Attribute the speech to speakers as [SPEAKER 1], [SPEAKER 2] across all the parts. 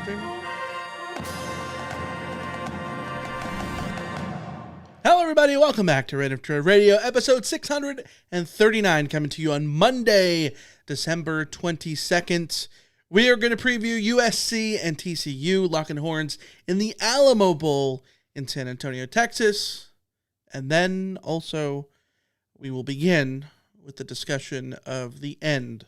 [SPEAKER 1] streaming? Hello, everybody. Welcome back to Rant Line Radio, episode 639, coming to you on Monday, December 22nd. We are going to preview USC and TCU locking horns in the Alamo Bowl in San Antonio, Texas. And then also we will begin with the discussion of the end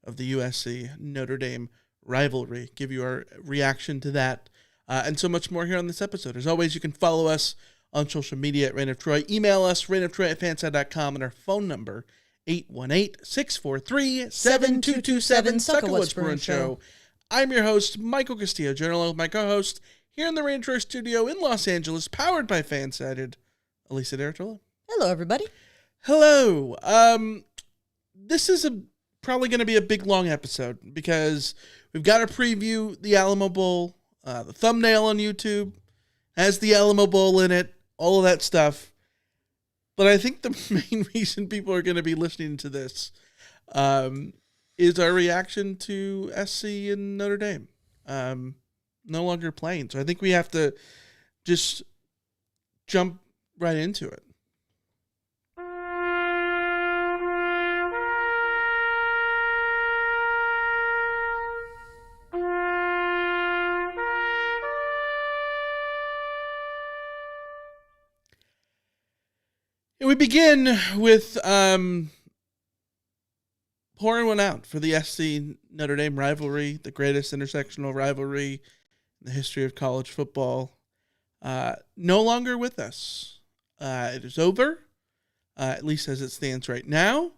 [SPEAKER 1] of the USC-Notre Dame rivalry. Give you our reaction to that and so much more here on this episode. As always, you can follow us on social media at Rant of Troy. Email us, rantoftroy@fanside.com, and our phone number, 818-643-7227. Suck a Whisper and Show. I'm your host, Michael Castillo, journal with my co-host here in the Rant Troy studio in Los Angeles, powered by Fansided, Elisa D'Artola.
[SPEAKER 2] Hello, everybody.
[SPEAKER 1] Hello. This is probably going to be a big, long episode because we've got to preview the Alamo Bowl. The thumbnail on YouTube has the Alamo Bowl in it, all of that stuff. But I think the main reason people are going to be listening to this is our reaction to SC and Notre Dame no longer playing. So I think we have to just jump right into it. We begin with pouring one out for the SC Notre Dame rivalry, the greatest intersectional rivalry in the history of college football. No longer with us. It is over, at least as it stands right now.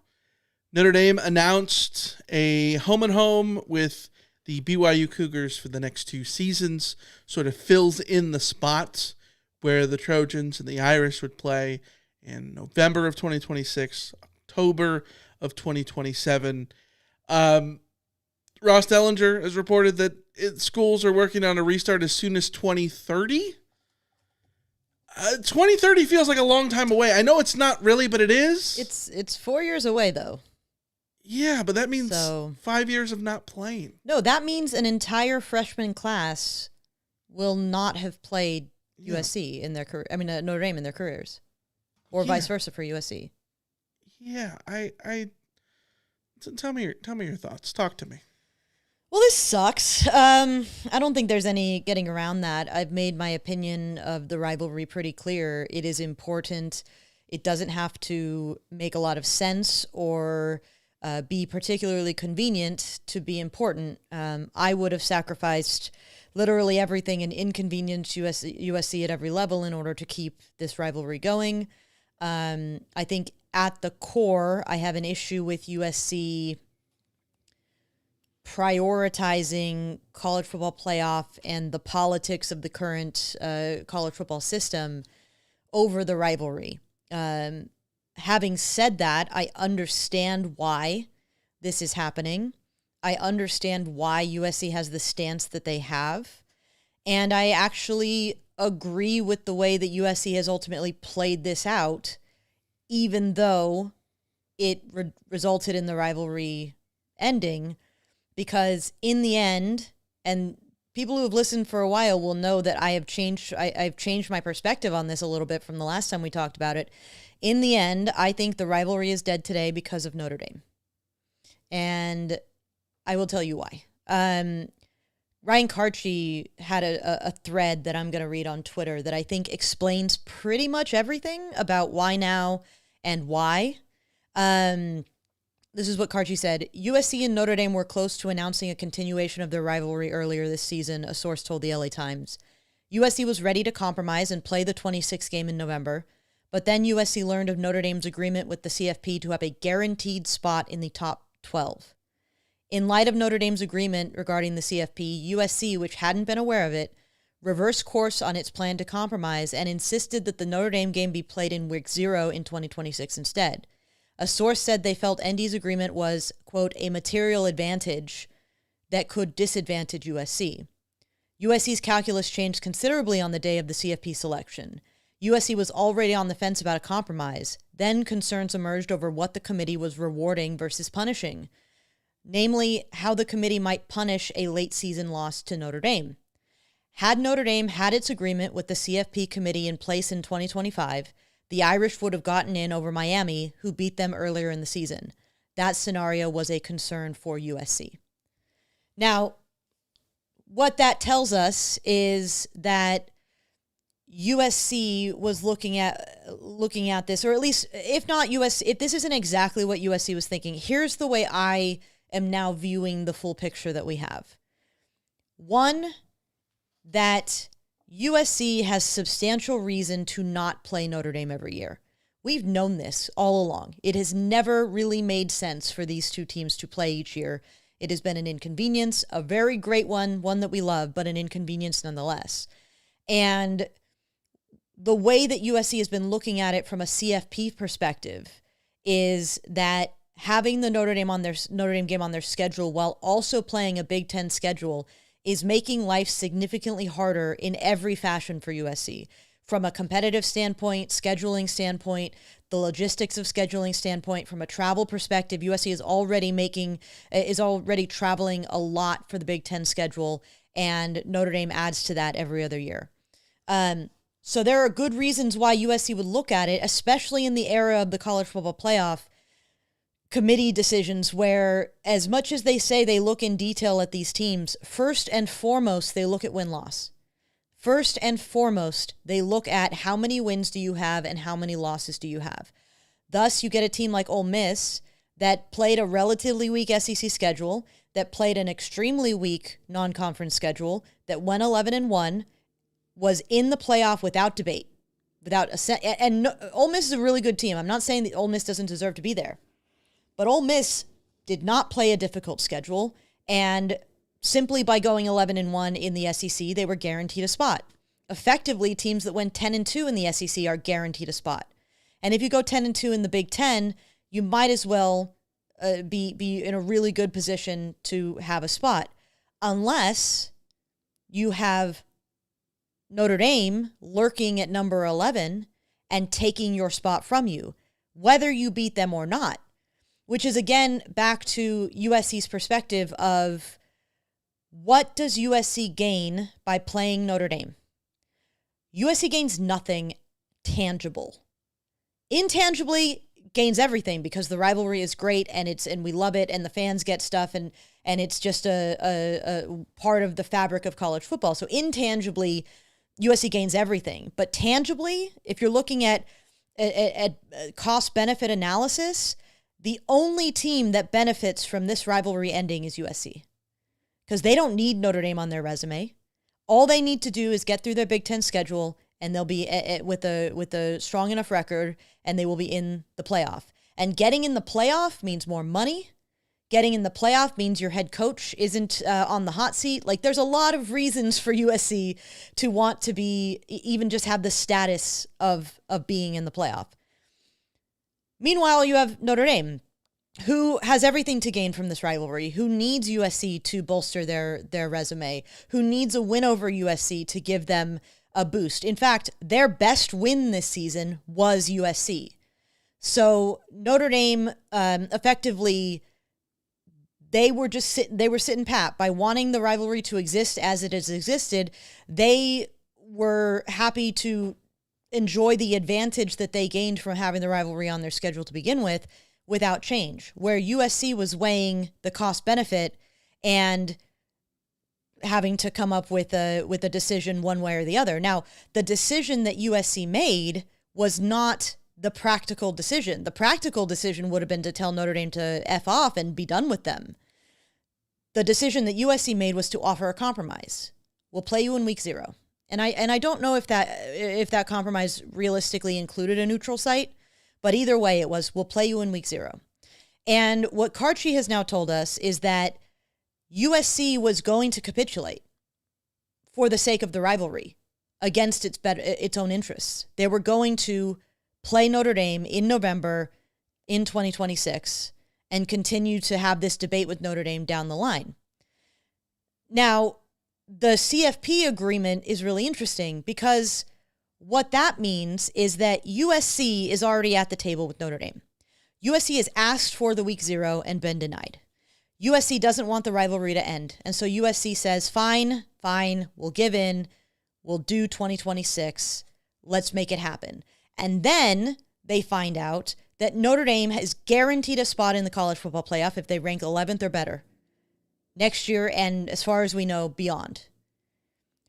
[SPEAKER 1] Notre Dame announced a home-and-home with the BYU Cougars for the next 2 seasons, sort of fills in the spots where the Trojans and the Irish would play in November of 2026, October of 2027. Ross Dellinger has reported that schools are working on a restart as soon as 2030. 2030 feels like a long time away. I know it's not really, but it is.
[SPEAKER 2] It's 4 years away, though.
[SPEAKER 1] Yeah, but that means 5 years of not playing.
[SPEAKER 2] No, that means an entire freshman class will not have played USC in their career. I mean, Notre Dame in their careers. Or vice versa for USC.
[SPEAKER 1] Yeah, I tell me your thoughts. Talk to me.
[SPEAKER 2] Well, this sucks. I don't think there's any getting around that. I've made my opinion of the rivalry pretty clear. It is important. It doesn't have to make a lot of sense or be particularly convenient to be important. I would have sacrificed literally everything and inconvenienced USC at every level in order to keep this rivalry going. I think at the core, I have an issue with USC prioritizing college football playoff and the politics of the current college football system over the rivalry. Having said that, I understand why this is happening. I understand why USC has the stance that they have. And I actually agree with the way that USC has ultimately played this out, even though it resulted in the rivalry ending, because in the end, and people who have listened for a while will know that I've changed my perspective on this a little bit from the last time we talked about it. In the end, I think the rivalry is dead today because of Notre Dame. And I will tell you why. Ryan Karchi had a thread that I'm going to read on Twitter that I think explains pretty much everything about why now and why. This is what Karchi said. USC and Notre Dame were close to announcing a continuation of their rivalry earlier this season, a source told the LA Times. USC was ready to compromise and play the 26th game in November, but then USC learned of Notre Dame's agreement with the CFP to have a guaranteed spot in the top 12. In light of Notre Dame's agreement regarding the CFP, USC, which hadn't been aware of it, reversed course on its plan to compromise and insisted that the Notre Dame game be played in Week 0 in 2026 instead. A source said they felt ND's agreement was, quote, a material advantage that could disadvantage USC. USC's calculus changed considerably on the day of the CFP selection. USC was already on the fence about a compromise. Then concerns emerged over what the committee was rewarding versus punishing, namely how the committee might punish a late-season loss to Notre Dame. Had Notre Dame had its agreement with the CFP committee in place in 2025, the Irish would have gotten in over Miami, who beat them earlier in the season. That scenario was a concern for USC. Now, what that tells us is that USC was looking at this, or at least if not USC, if this isn't exactly what USC was thinking, here's the way I am now viewing the full picture that we have. One, that USC has substantial reason to not play Notre Dame every year. We've known this all along. It has never really made sense for these two teams to play each year. It has been an inconvenience, a very great one that we love, but an inconvenience nonetheless. And the way that USC has been looking at it from a CFP perspective is that having the Notre Dame game on their schedule while also playing a Big Ten schedule is making life significantly harder in every fashion for USC. From a competitive standpoint, scheduling standpoint, the logistics of scheduling standpoint, from a travel perspective, USC is already traveling a lot for the Big Ten schedule, and Notre Dame adds to that every other year. So there are good reasons why USC would look at it, especially in the era of the college football playoff committee decisions, where as much as they say they look in detail at these teams, first and foremost, they look at win-loss. First and foremost, they look at how many wins do you have and how many losses do you have. Thus, you get a team like Ole Miss that played a relatively weak SEC schedule, that played an extremely weak non-conference schedule, that went 11-1, was in the playoff without debate, Ole Miss is a really good team. I'm not saying that Ole Miss doesn't deserve to be there, but Ole Miss did not play a difficult schedule, and simply by going 11-1 in the SEC, they were guaranteed a spot. Effectively, teams that went 10-2 in the SEC are guaranteed a spot. And if you go 10-2 in the Big Ten, you might as well be in a really good position to have a spot, unless you have Notre Dame lurking at number 11 and taking your spot from you, whether you beat them or not, which is, again, back to USC's perspective of what does USC gain by playing Notre Dame? USC gains nothing tangible. Intangibly gains everything because the rivalry is great and we love it and the fans get stuff and it's just a part of the fabric of college football. So intangibly, USC gains everything. But tangibly, if you're looking at cost-benefit analysis, the only team that benefits from this rivalry ending is USC, because they don't need Notre Dame on their resume. All they need to do is get through their Big Ten schedule, and they'll be with a strong enough record, and they will be in the playoff. And getting in the playoff means more money. Getting in the playoff means your head coach isn't on the hot seat. Like, there's a lot of reasons for USC to want to be, even just have the status of being in the playoff. Meanwhile, you have Notre Dame, who has everything to gain from this rivalry, who needs USC to bolster their resume, who needs a win over USC to give them a boost. In fact, their best win this season was USC. So Notre Dame effectively, they were sitting pat by wanting the rivalry to exist as it has existed. They were happy to enjoy the advantage that they gained from having the rivalry on their schedule to begin with without change, where USC was weighing the cost benefit and having to come up with a decision one way or the other. Now, the decision that USC made was not the practical decision. The practical decision would have been to tell Notre Dame to F off and be done with them. The decision that USC made was to offer a compromise. We'll play you in week 0. And I don't know if that compromise realistically included a neutral site, but either way it was, we'll play you in week 0. And what Karchi has now told us is that USC was going to capitulate for the sake of the rivalry against its own interests. They were going to play Notre Dame in November in 2026 and continue to have this debate with Notre Dame down the line. Now, the CFP agreement is really interesting because what that means is that USC is already at the table with Notre Dame. USC has asked for the week 0 and been denied. USC doesn't want the rivalry to end. And so USC says, fine, we'll give in. We'll do 2026. Let's make it happen. And then they find out that Notre Dame has guaranteed a spot in the college football playoff if they rank 11th or better next year, and as far as we know, beyond.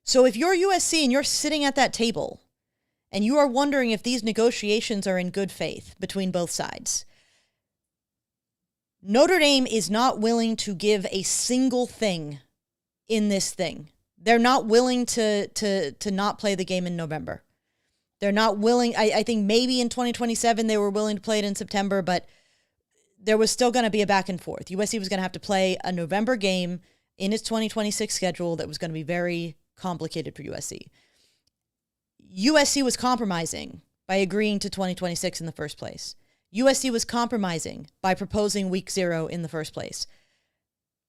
[SPEAKER 2] So if you're USC and you're sitting at that table and you are wondering if these negotiations are in good faith between both sides, Notre Dame is not willing to give a single thing in this thing. They're not willing to not play the game in November. They're not willing. I think maybe in 2027 they were willing to play it in September, but there was still going to be a back and forth. USC was going to have to play a November game in its 2026 schedule that was going to be very complicated for USC. USC was compromising by agreeing to 2026 in the first place. USC was compromising by proposing week 0 in the first place.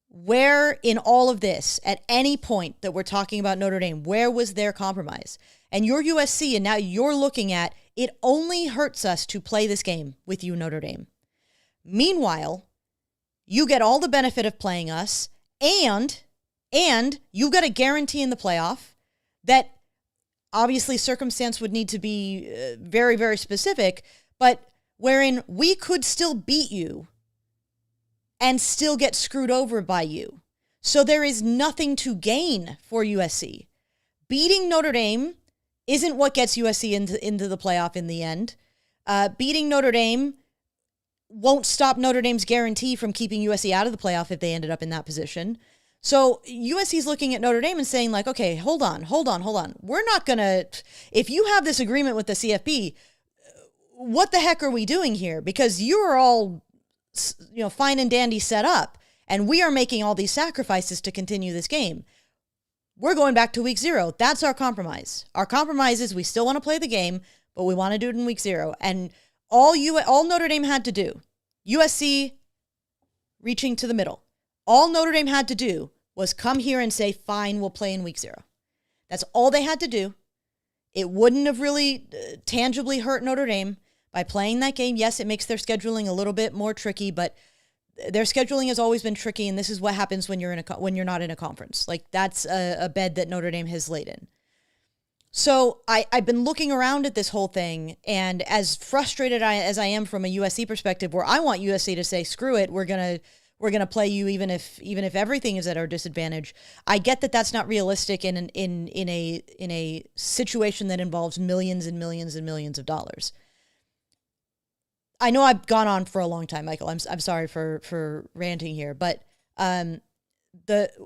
[SPEAKER 2] Where in all of this, at any point that we're talking about Notre Dame, where was their compromise? And you're USC, and now you're looking at, it only hurts us to play this game with you, Notre Dame. Meanwhile, you get all the benefit of playing us, and you've got a guarantee in the playoff that obviously circumstance would need to be very, very specific, but wherein we could still beat you and still get screwed over by you. So there is nothing to gain for USC. Beating Notre Dame isn't what gets USC into the playoff in the end. Beating Notre Dame won't stop Notre Dame's guarantee from keeping USC out of the playoff if they ended up in that position. So USC's looking at Notre Dame and saying like, okay, hold on. We're not going to, if you have this agreement with the CFP, what the heck are we doing here? Because you are all, fine and dandy set up, and we are making all these sacrifices to continue this game. We're going back to week 0. That's our compromise. Our compromise is we still want to play the game, but we want to do it in week 0. And all Notre Dame had to do, USC reaching to the middle, all Notre Dame had to do was come here and say, fine, we'll play in week 0. That's all they had to do. It wouldn't have really tangibly hurt Notre Dame by playing that game. Yes, it makes their scheduling a little bit more tricky, but their scheduling has always been tricky, and this is what happens when you're not in a conference. Like, that's a bed that Notre Dame has laid in. So I've been looking around at this whole thing, and as frustrated as I am from a USC perspective, where I want USC to say, screw it, we're gonna play you even if everything is at our disadvantage. I get that that's not realistic in a situation that involves millions and millions and millions of dollars. I know I've gone on for a long time, Michael. I'm sorry for ranting here, but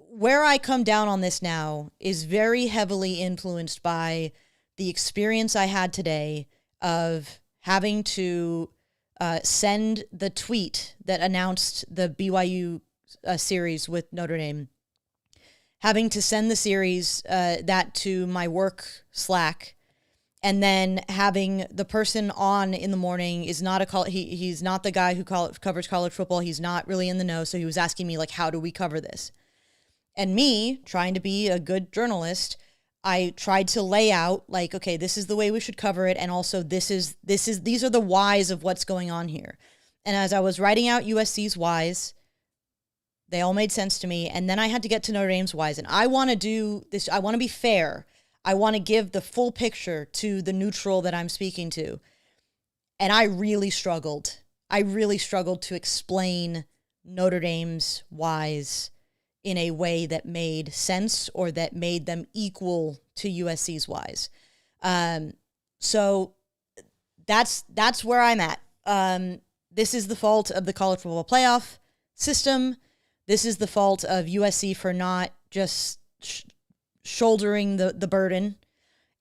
[SPEAKER 2] where I come down on this now is very heavily influenced by the experience I had today of having to send the tweet that announced the BYU series with Notre Dame, having to send the series that to my work Slack, and then having the person on in the morning is not he's not the guy who covers college football. He's not really in the know. So he was asking me, like, how do we cover this? And me, trying to be a good journalist, I tried to lay out, like, okay, this is the way we should cover it. And also these are the whys of what's going on here. And as I was writing out USC's whys, they all made sense to me. And then I had to get to Notre Dame's whys. And I want to do this. I want to be fair. I want to give the full picture to the neutral that I'm speaking to. And I really struggled. To explain Notre Dame's whys in a way that made sense or that made them equal to USC's whys. So that's where I'm at. This is the fault of the college football playoff system. This is the fault of USC for not just shouldering the burden.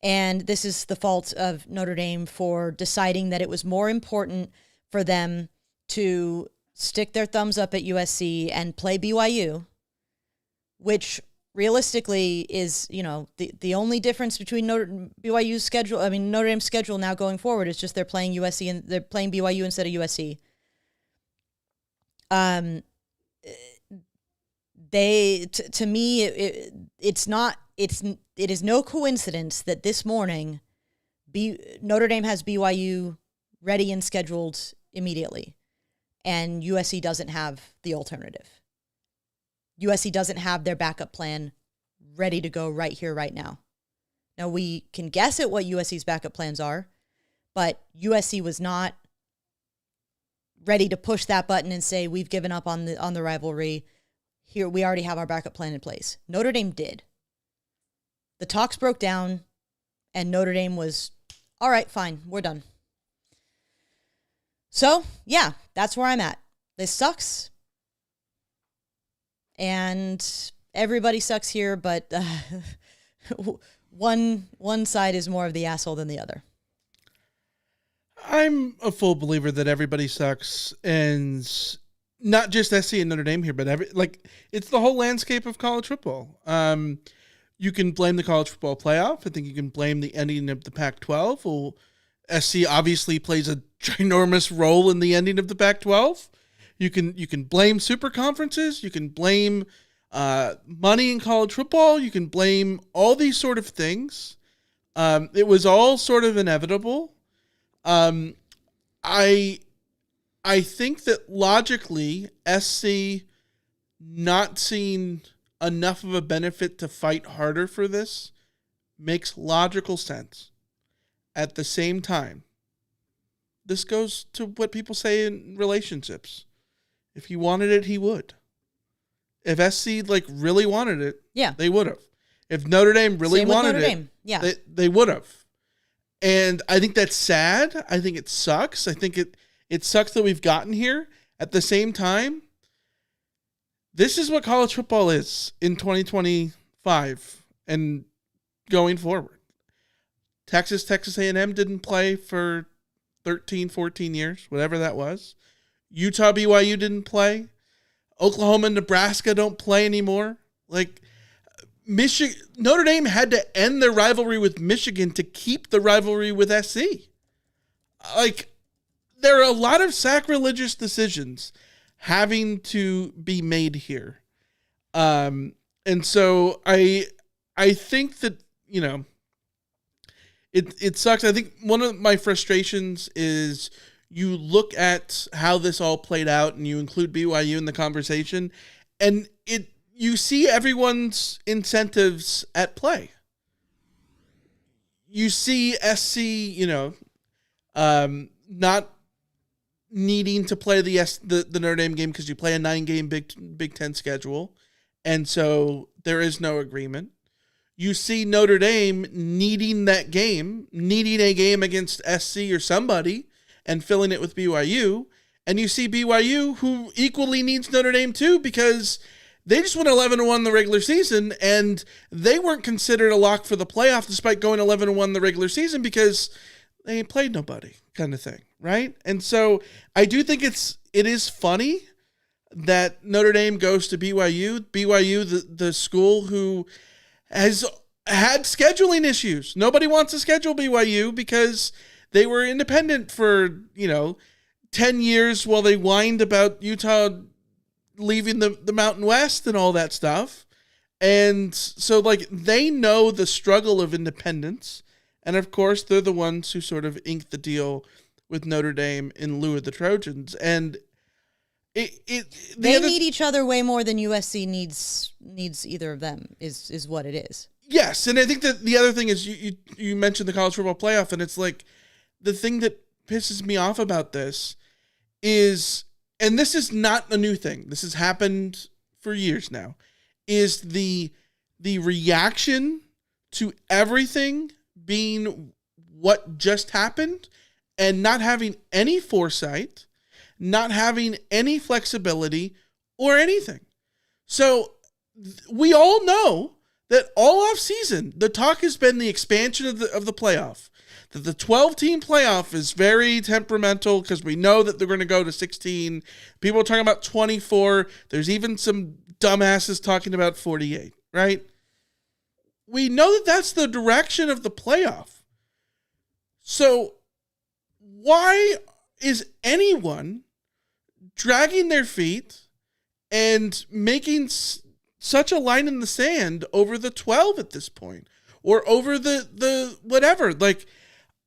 [SPEAKER 2] And this is the fault of Notre Dame for deciding that it was more important for them to stick their thumbs up at USC and play BYU, which realistically is, the only difference between BYU's schedule. I mean, Notre Dame's schedule now going forward is just they're playing USC and they're playing BYU instead of USC. To me, it is no coincidence that this morning Notre Dame has BYU ready and scheduled immediately, and USC doesn't have the alternative. USC doesn't have their backup plan ready to go right here, right now. Now, we can guess at what USC's backup plans are, but USC was not ready to push that button and say, we've given up on the rivalry. Here, we already have our backup plan in place. Notre Dame did. The talks broke down, and Notre Dame was, all right, fine, we're done. So, yeah, that's where I'm at. This sucks. And everybody sucks here, but one side is more of the asshole than the other.
[SPEAKER 1] I'm a full believer that everybody sucks, and not just SC and Notre Dame here, but it's the whole landscape of college football. You can blame the college football playoff. I think you can blame the ending of the Pac-12. Well, SC obviously plays a ginormous role in the ending of the Pac-12. You can blame super conferences. You can blame money in college football. You can blame all these sort of things. It was all sort of inevitable. I think that logically, SC not seeing enough of a benefit to fight harder for this makes logical sense. At the same time, this goes to what people say in relationships. If he wanted it, he would. If SC really wanted it,
[SPEAKER 2] yeah,
[SPEAKER 1] they would have. If Notre Dame really wanted it,
[SPEAKER 2] yeah,
[SPEAKER 1] they would have. And I think that's sad. I think it sucks. I think it sucks that we've gotten here. At the same time, this is what college football is in 2025 and going forward. Texas A&M didn't play for 13, 14 years, whatever that was. Utah, BYU didn't play. Oklahoma and Nebraska don't play anymore. Notre Dame had to end their rivalry with Michigan to keep the rivalry with SC. There are a lot of sacrilegious decisions having to be made here. And so I think that, it sucks. I think one of my frustrations is you look at how this all played out and you include BYU in the conversation, and you see everyone's incentives at play. You see SC, not needing to play the Notre Dame game because you play a 9-game Big Ten schedule, and so there is no agreement. You see Notre Dame needing a game against SC or somebody, and filling it with BYU, and you see BYU who equally needs Notre Dame too because they just went 11-1 the regular season, and they weren't considered a lock for the playoff despite going 11-1 the regular season because they ain't played nobody, kind of thing, right? And so I do think it is funny that Notre Dame goes to BYU. BYU, the school who has had scheduling issues. Nobody wants to schedule BYU because they were independent for 10 years while they whined about Utah leaving the Mountain West and all that stuff. And so they know the struggle of independence. And of course, they're the ones who sort of inked the deal with Notre Dame in lieu of the Trojans. And they
[SPEAKER 2] need each other way more than USC needs either of them is what it is.
[SPEAKER 1] Yes. And I think that the other thing is you mentioned the college football playoff, and it's the thing that pisses me off about this is, and this is not a new thing, this has happened for years now, is the reaction to everything being what just happened and not having any foresight, not having any flexibility or anything. So we all know that all off season, the talk has been the expansion of the playoff. That the 12-team playoff is very temperamental because we know that they're going to go to 16. People are talking about 24. There's even some dumbasses talking about 48, right? We know that that's the direction of the playoff. So why is anyone dragging their feet and making such a line in the sand over the 12 at this point? Or over the whatever,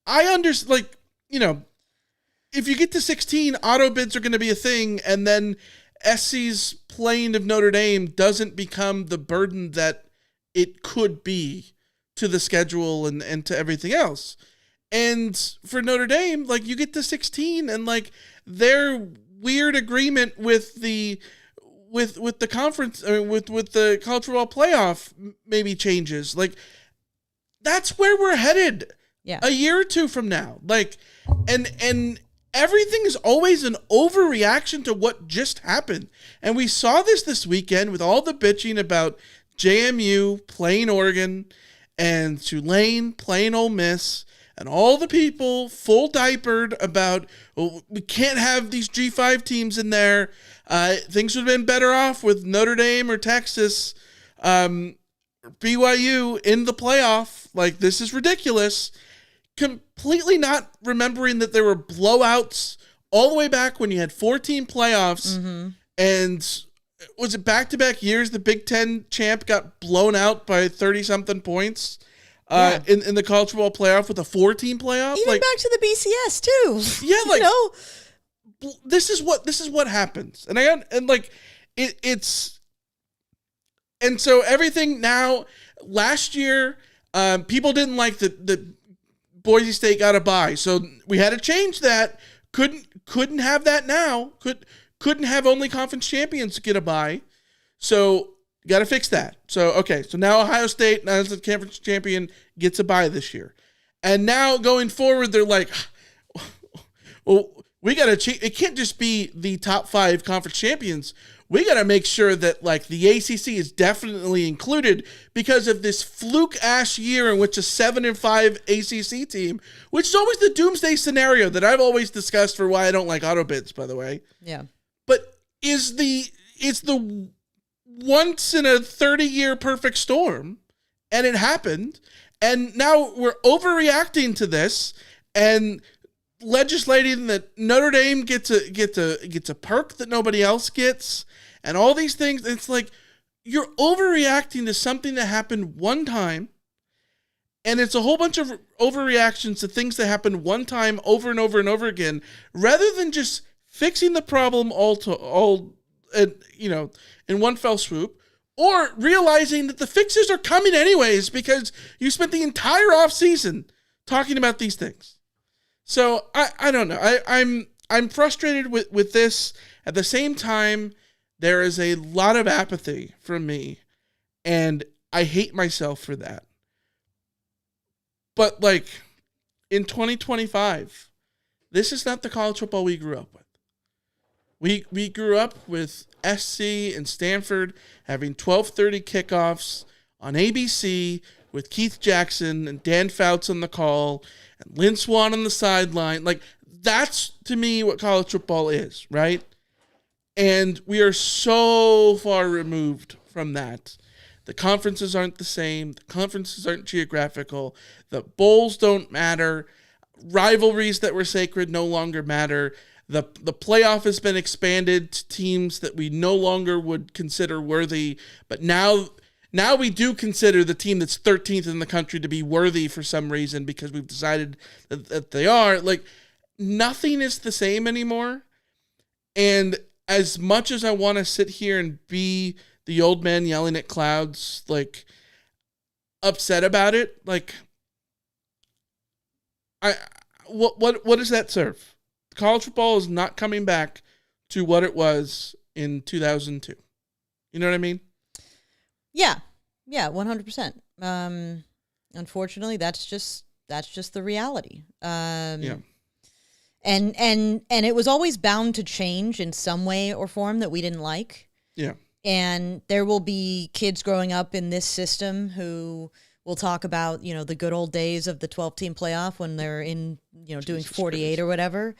[SPEAKER 1] I understand, if you get to 16, auto bids are going to be a thing, and then SC's playing of Notre Dame doesn't become the burden that it could be to the schedule and to everything else. And for Notre Dame, like, you get to 16 and like their weird agreement with the conference, I mean, with the college football playoff maybe changes. Like, that's where we're headed.
[SPEAKER 2] Yeah.
[SPEAKER 1] A year or two from now. Like, and everything is always an overreaction to what just happened. And we saw this weekend with all the bitching about JMU playing Oregon and Tulane playing Ole Miss and all the people full diapered about, well, we can't have these G5 teams in there. Things would have been better off with Notre Dame or Texas, BYU in the playoff. Like, this is ridiculous. Completely not remembering that there were blowouts all the way back when you had 14 playoffs. Mm-hmm. And was it back-to-back years the Big Ten champ got blown out by 30-something points in the college football playoff with a 4-team playoff?
[SPEAKER 2] Even back to the BCS, too.
[SPEAKER 1] Yeah, like, this is what happens. It's... And so everything now, last year, people didn't like the Boise State got a bye, so we had to change that. Couldn't have that now. Couldn't have only conference champions get a bye. So got to fix that. So okay, so now Ohio State, now as a conference champion, gets a bye this year, and now going forward, they're like, well, we got to change. It can't just be the top 5 conference champions. We got to make sure that, like, the ACC is definitely included because of this fluke-ass year in which a 7-5 ACC team, which is always the doomsday scenario that I've always discussed for why I don't like auto bids, by the way.
[SPEAKER 2] Yeah.
[SPEAKER 1] But it's the once in a 30-year perfect storm, and it happened, and now we're overreacting to this and legislating that Notre Dame gets a perk that nobody else gets. And all these things, it's like you're overreacting to something that happened one time, and it's a whole bunch of overreactions to things that happened one time over and over and over again, rather than just fixing the problem in one fell swoop, or realizing that the fixes are coming anyways because you spent the entire offseason talking about these things. So I don't know. I'm frustrated with this. At the same time, there is a lot of apathy from me, and I hate myself for that. But, like, in 2025, this is not the college football we grew up with. We grew up with SC and Stanford having 12:30 kickoffs on ABC with Keith Jackson and Dan Fouts on the call and Lynn Swann on the sideline. Like, that's, to me, what college football is, right? And we are so far removed from that. The conferences aren't the same. The conferences aren't geographical. The bowls don't matter. Rivalries that were sacred no longer matter. The playoff has been expanded to teams that we no longer would consider worthy. But now we do consider the team that's 13th in the country to be worthy for some reason because we've decided that they are. Like, nothing is the same anymore. And as much as I want to sit here and be the old man yelling at clouds, like, upset about it, like, what does that serve? College football is not coming back to what it was in 2002. You know what I mean?
[SPEAKER 2] Yeah, 100%. Unfortunately, that's just the reality.
[SPEAKER 1] Yeah.
[SPEAKER 2] And it was always bound to change in some way or form that we didn't like.
[SPEAKER 1] Yeah.
[SPEAKER 2] And there will be kids growing up in this system who will talk about, the good old days of the 12-team playoff when they're in, doing 48 or whatever.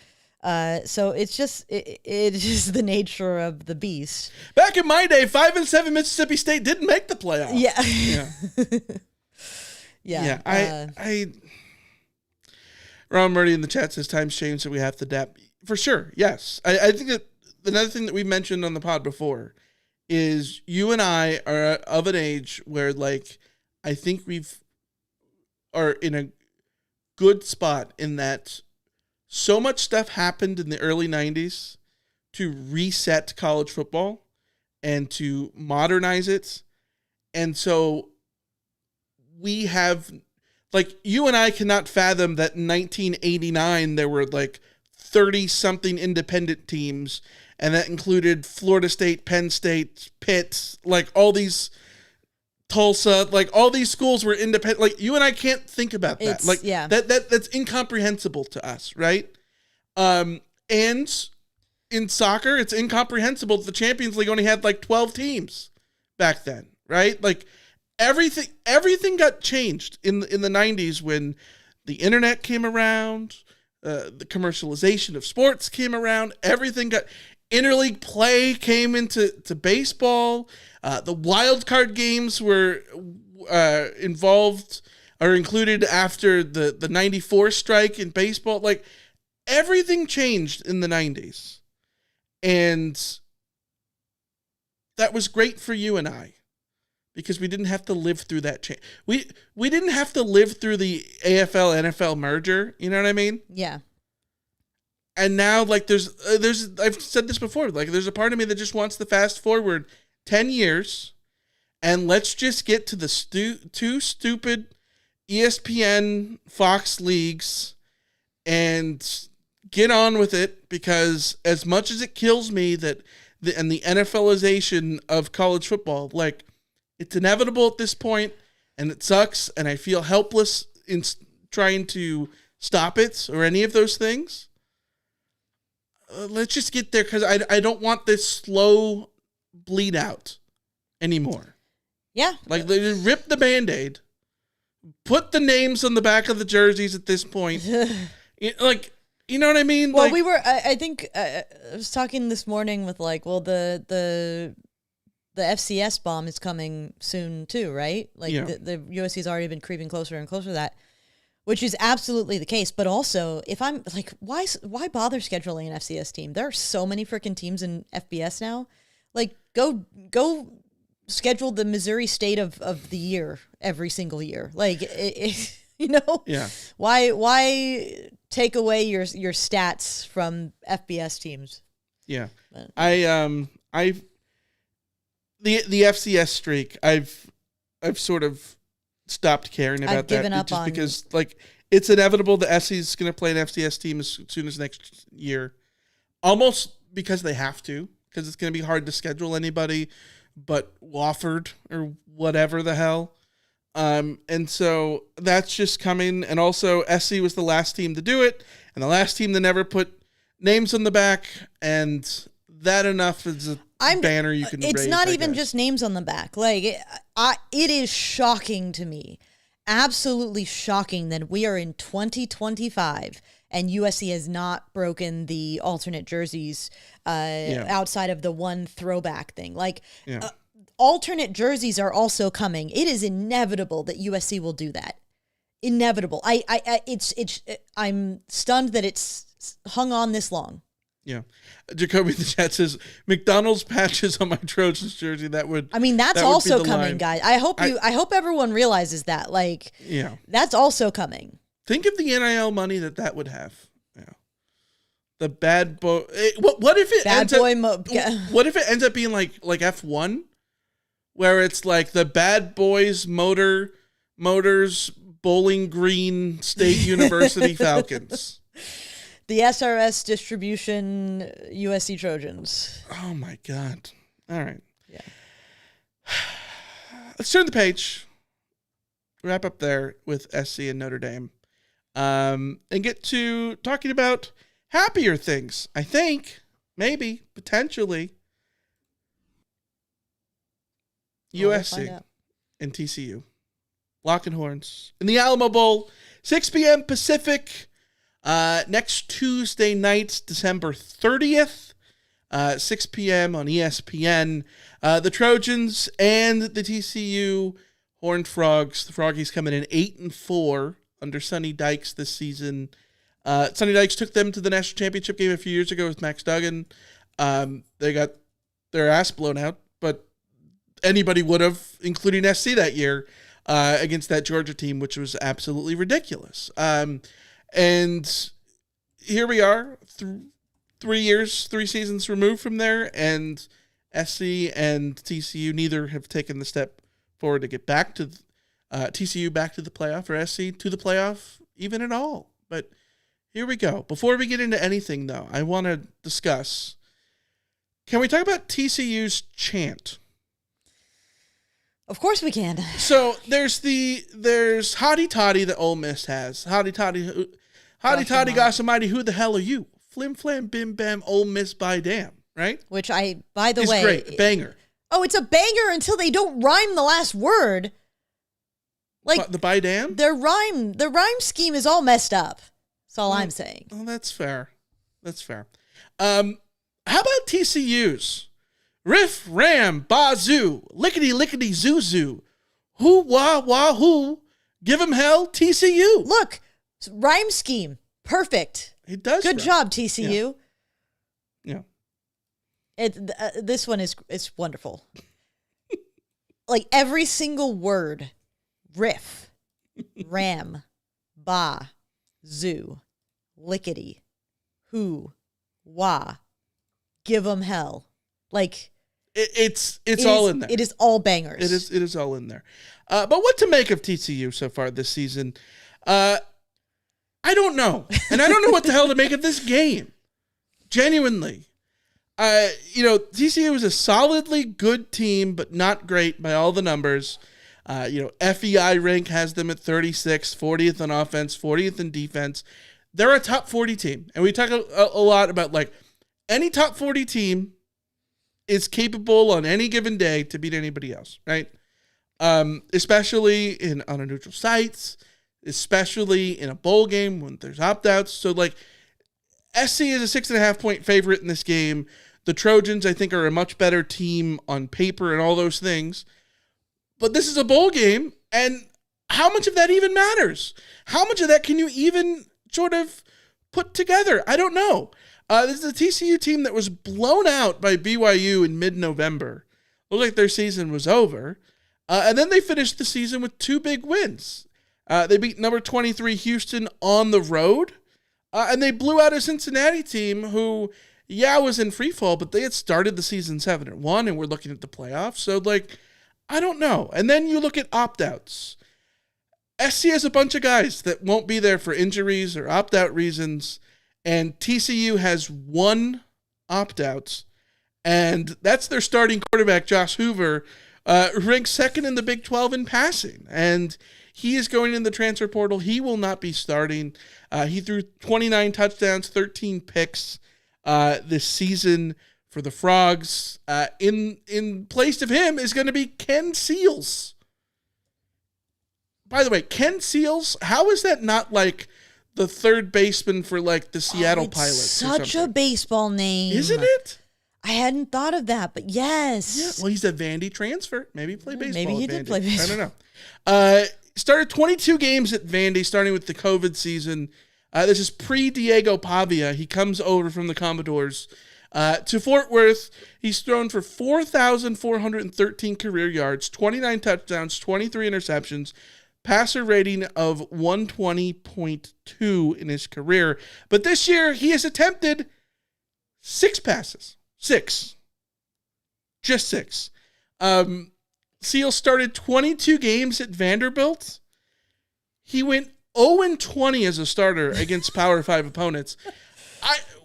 [SPEAKER 2] So it's just the nature of the beast.
[SPEAKER 1] Back in my day, 5-7 Mississippi State didn't make the playoff.
[SPEAKER 2] Yeah.
[SPEAKER 1] I Ron Murray in the chat says times change, so we have to adapt. For sure, yes. I think that another thing that we mentioned on the pod before is you and I are of an age where, like, I think are in a good spot in that so much stuff happened in the early 90s to reset college football and to modernize it. And so we have, like, you and I cannot fathom that in 1989 there were like 30-something independent teams, and that included Florida State, Penn State, Pitt, like all these, Tulsa, like all these schools were independent. Like, you and I can't think about that. That's incomprehensible to us, right? And in soccer, it's incomprehensible that the Champions League only had like 12 teams back then, right? Like everything got changed in the 90s when the internet came around, the commercialization of sports came around, everything got, interleague play came into baseball. The wild card games were included after the 94 strike in baseball. Like, everything changed in the 90s. And that was great for you and I, because we didn't have to live through that change. We didn't have to live through the AFL NFL merger. You know what I mean?
[SPEAKER 2] Yeah.
[SPEAKER 1] And now, like, there's I've said this before, like, there's a part of me that just wants to fast forward 10 years and let's just get to the two stupid ESPN Fox leagues and get on with it, because as much as it kills me that the NFLization of college football, like, it's inevitable at this point and it sucks and I feel helpless in trying to stop it or any of those things. Let's just get there, because I don't want this slow bleed out anymore.
[SPEAKER 2] Yeah.
[SPEAKER 1] Like, they just rip the Band-Aid, put the names on the back of the jerseys at this point. Like, you know what I mean?
[SPEAKER 2] Well,
[SPEAKER 1] like,
[SPEAKER 2] I think I was talking this morning with, like, well, the FCS bomb is coming soon too, right? Like, the USC's already been creeping closer and closer to that, which is absolutely the case. But also, if I'm like, why bother scheduling an FCS team? There are so many freaking teams in FBS now. Like, go schedule the Missouri State of the year every single year. Like, you know,
[SPEAKER 1] yeah.
[SPEAKER 2] Why take away your stats from FBS teams?
[SPEAKER 1] Yeah,
[SPEAKER 2] But,
[SPEAKER 1] the FCS streak, I've sort of stopped caring about
[SPEAKER 2] I've given
[SPEAKER 1] that
[SPEAKER 2] up
[SPEAKER 1] just
[SPEAKER 2] on,
[SPEAKER 1] because, like, it's inevitable the SC is going to play an FCS team as soon as next year, almost because they have to, because it's going to be hard to schedule anybody but Wofford or whatever the hell. And so that's just coming. And also, SC was the last team to do it, and the last team that never put names on the back, and that enough is a banner you can raise.
[SPEAKER 2] It's not even just names on the back. Like, it is shocking to me, absolutely shocking, that we are in 2025 and USC has not broken the alternate jerseys outside of the one throwback thing. Like, alternate jerseys are also coming. It is inevitable that USC will do that. Inevitable. I'm stunned that it's hung on this long.
[SPEAKER 1] Yeah. Jacoby in the chat says, McDonald's patches on my Trojans jersey.
[SPEAKER 2] That's also coming, guys. I hope everyone realizes that. Like,
[SPEAKER 1] yeah, that's
[SPEAKER 2] also coming.
[SPEAKER 1] Think of the NIL money that would have. Yeah. The bad boy. What if it what if it ends up being like F1, where it's like the Bad Boys Motors Bowling Green State University Falcons.
[SPEAKER 2] The SRS distribution USC Trojans.
[SPEAKER 1] Oh my God. All right.
[SPEAKER 2] Yeah.
[SPEAKER 1] Let's turn the page. Wrap up there with SC and Notre Dame. And get to talking about happier things. I think, maybe, potentially. USC and TCU. Locking horns in the Alamo Bowl, 6 p.m. Pacific. Next Tuesday night, December 30th, 6 p.m. on ESPN. The Trojans and the TCU Horned Frogs. The Froggies coming in 8-4 under Sonny Dykes this season. Sonny Dykes took them to the national championship game a few years ago with Max Duggan. They got their ass blown out, but anybody would have, including SC that year, against that Georgia team, which was absolutely ridiculous. And here we are, 3 seasons removed from there, and SC and TCU neither have taken the step forward to get back to TCU back to the playoff, or SC to the playoff even at all. But here we go. Before we get into anything, though, I want to discuss, can we talk about TCU's chant?
[SPEAKER 2] Of course we can.
[SPEAKER 1] So there's Hotty Toddy that Ole Miss has. Hotty Toddy, gosh almighty, who the hell are you? Flim flam bim bam, Ole Miss by damn, right?
[SPEAKER 2] Which by the
[SPEAKER 1] it's
[SPEAKER 2] way.
[SPEAKER 1] Great, banger.
[SPEAKER 2] Oh, it's a banger until they don't rhyme the last word. Like
[SPEAKER 1] the by damn?
[SPEAKER 2] Their rhyme scheme is all messed up. That's all I'm saying.
[SPEAKER 1] Oh, that's fair. How about TCU's? Riff, ram, bazoo, lickety, lickety, zoo, who, wah, wah, who, give 'em hell, TCU.
[SPEAKER 2] Look, rhyme scheme, perfect.
[SPEAKER 1] It does.
[SPEAKER 2] Good job, TCU.
[SPEAKER 1] Yeah.
[SPEAKER 2] This one is wonderful. Like every single word, riff, ram, ba, zoo, lickety, who, wah, give 'em hell. Like
[SPEAKER 1] it's all in there.
[SPEAKER 2] It is all bangers.
[SPEAKER 1] It is all in there. But what to make of TCU so far this season? I don't know, and I don't know what the hell to make of this game. Genuinely, TCU is a solidly good team, but not great by all the numbers. FEI rank has them at 36th, 40th on offense, 40th in defense. They're a top 40 team, and we talk a lot about like any top 40 team is capable on any given day to beat anybody else, right? Especially on a neutral sites, especially in a bowl game when there's opt-outs. So, like, SC is a 6.5 point favorite in this game. The Trojans, I think, are a much better team on paper and all those things. But this is a bowl game, and how much of that even matters? How much of that can you even sort of put together? I don't know. This is a TCU team that was blown out by BYU in mid-November. Looked like their season was over. And then they finished the season with 2 big wins. They beat number 23 Houston on the road. And they blew out a Cincinnati team who, was in free fall, but they had started the season 7-1 and were looking at the playoffs. So, like, I don't know. And then you look at opt-outs. SC has a bunch of guys that won't be there for injuries or opt-out reasons. And TCU has 1 opt-out, and that's their starting quarterback, Josh Hoover, ranked 2nd in the Big 12 in passing. And he is going in the transfer portal. He will not be starting. He threw 29 touchdowns, 13 picks this season for the Frogs. In place of him is going to be Ken Seals. By the way, Ken Seals, how is that not like the third baseman for like the Seattle Pilots?
[SPEAKER 2] Such a baseball name.
[SPEAKER 1] Isn't it?
[SPEAKER 2] I hadn't thought of that, but yes.
[SPEAKER 1] Yeah, well, he's a Vandy transfer. Maybe he played baseball.
[SPEAKER 2] Maybe he did play baseball.
[SPEAKER 1] I don't know. Started 22 games at Vandy, starting with the COVID season. This is pre-Diego Pavia. He comes over from the Commodores to Fort Worth. He's thrown for 4,413 career yards, 29 touchdowns, 23 interceptions, passer rating of 120.2 in his career. But this year, he has attempted 6 passes. 6. Just 6. Seal started 22 games at Vanderbilt. He went 0-20 as a starter against Power 5 opponents.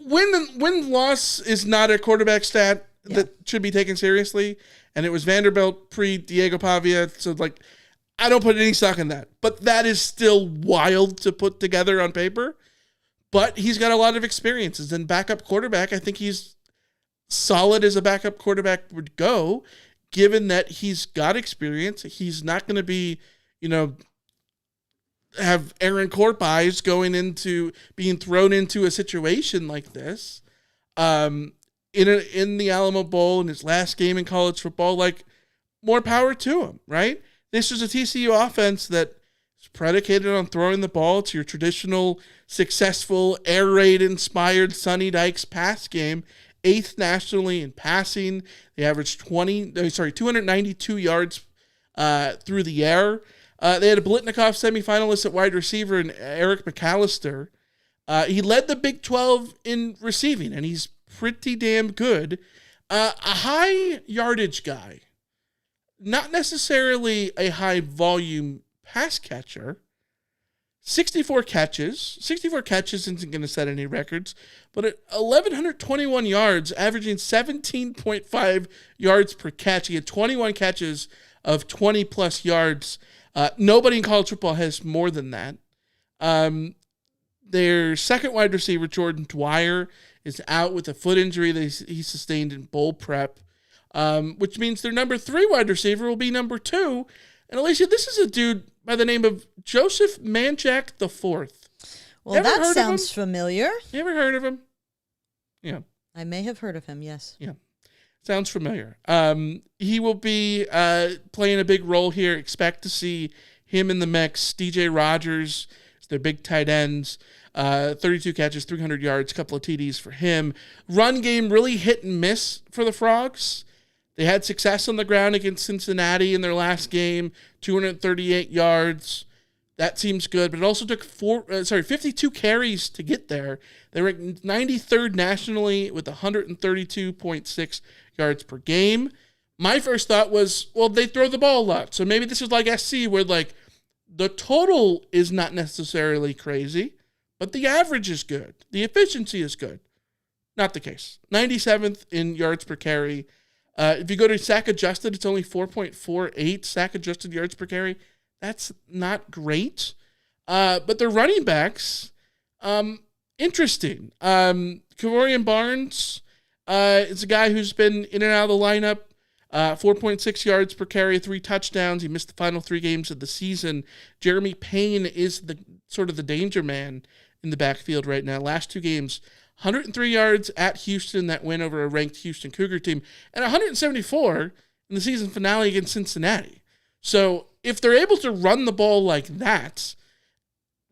[SPEAKER 1] Win-loss is not a quarterback stat that should be taken seriously. And it was Vanderbilt pre-Diego Pavia. So, like, I don't put any stock in that. But that is still wild to put together on paper. But he's got a lot of experience. As a backup quarterback, I think he's solid as a backup quarterback would go, given that he's got experience. He's not going to be, have Aaron Corp eyes going into being thrown into a situation like this. In the Alamo Bowl in his last game in college football, like, more power to him, right? This is a TCU offense that is predicated on throwing the ball to your traditional, successful, air raid inspired Sonny Dykes pass game. 8th nationally in passing. They averaged 292 yards through the air. They had a Blitnikoff semifinalist at wide receiver and Eric McAllister. He led the Big 12 in receiving, and he's pretty damn good. A high yardage guy, not necessarily a high volume pass catcher. 64 catches. 64 catches isn't going to set any records, but at 1,121 yards, averaging 17.5 yards per catch. He had 21 catches of 20-plus yards. Nobody in college football has more than that. Their second wide receiver, Jordan Dwyer, is out with a foot injury that he sustained in bowl prep, which means their number 3 wide receiver will be number 2. And Alicia, this is a dude by the name of Joseph Manjack IV.
[SPEAKER 2] Well, that sounds familiar.
[SPEAKER 1] You ever heard of him? Yeah.
[SPEAKER 2] I may have heard of him, yes.
[SPEAKER 1] Yeah. Sounds familiar. He will be playing a big role here. Expect to see him in the mix. DJ Rogers is their big tight ends. 32 catches, 300 yards, couple of TDs for him. Run game really hit and miss for the Frogs. They had success on the ground against Cincinnati in their last game, 238 yards. That seems good, but it also took 52 carries to get there. They ranked 93rd nationally with 132.6 yards per game. My first thought was, well, they throw the ball a lot, so maybe this is like SC where like the total is not necessarily crazy, but the average is good. The efficiency is good. Not the case. 97th in yards per carry. If you go to sack adjusted, it's only 4.48 sack adjusted yards per carry. That's not great. But their running backs, interesting. Kavorian Barnes is a guy who's been in and out of the lineup. 4.6 yards per carry, 3 touchdowns. He missed the final 3 games of the season. Jeremy Payne is the sort of the danger man in the backfield right now. Last 2 games, 103 yards at Houston, that win over a ranked Houston Cougar team, and 174 in the season finale against Cincinnati. So if they're able to run the ball like that,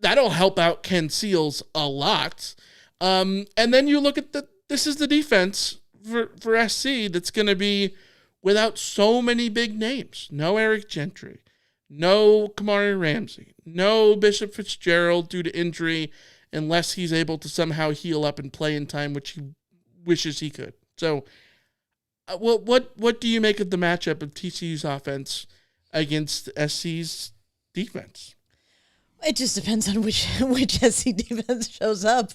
[SPEAKER 1] that'll help out Ken Seals a lot. And then you look at this is the defense for SC that's going to be without so many big names. No Eric Gentry, no Kamari Ramsey, no Bishop Fitzgerald due to injury, unless he's able to somehow heal up and play in time, which he wishes he could. So what do you make of the matchup of TCU's offense against SC's defense?
[SPEAKER 2] It just depends on which SC defense shows up.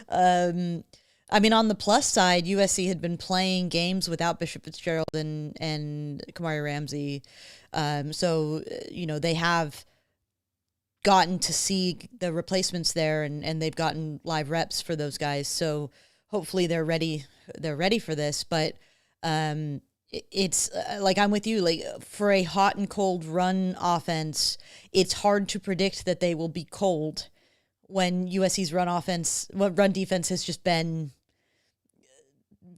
[SPEAKER 2] I mean, on the plus side, USC had been playing games without Bishop Fitzgerald and Kamari Ramsey. So, they have gotten to see the replacements there, and they've gotten live reps for those guys. So hopefully they're ready for this. But it's like, I'm with you, like for a hot and cold run offense, it's hard to predict that they will be cold when USC's run defense has just been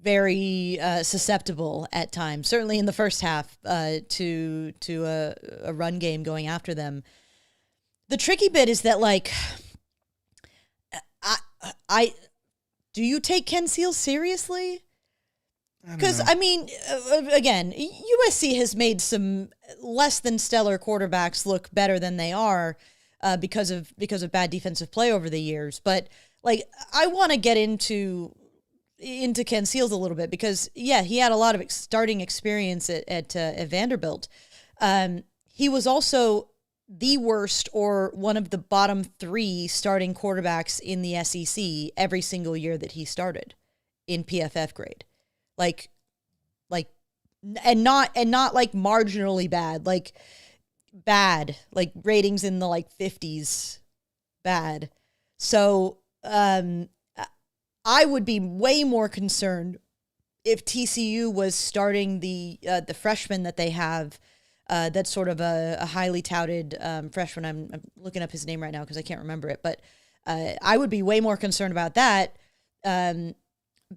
[SPEAKER 2] very susceptible at times, certainly in the first half, to a run game going after them. The tricky bit is that, like, I do you take Ken Seals seriously? Because, I mean, again, USC has made some less than stellar quarterbacks look better than they are because of bad defensive play over the years. But, like, I want to get into Ken Seals a little bit because, yeah, he had a lot of starting experience at Vanderbilt. He was also the worst or one of the bottom 3 starting quarterbacks in the SEC every single year that he started in PFF grade. And not like marginally bad, like ratings in the like 50s bad. So, I would be way more concerned if TCU was starting the freshman that they have. That's sort of a highly touted freshman. I'm looking up his name right now because I can't remember it. But I would be way more concerned about that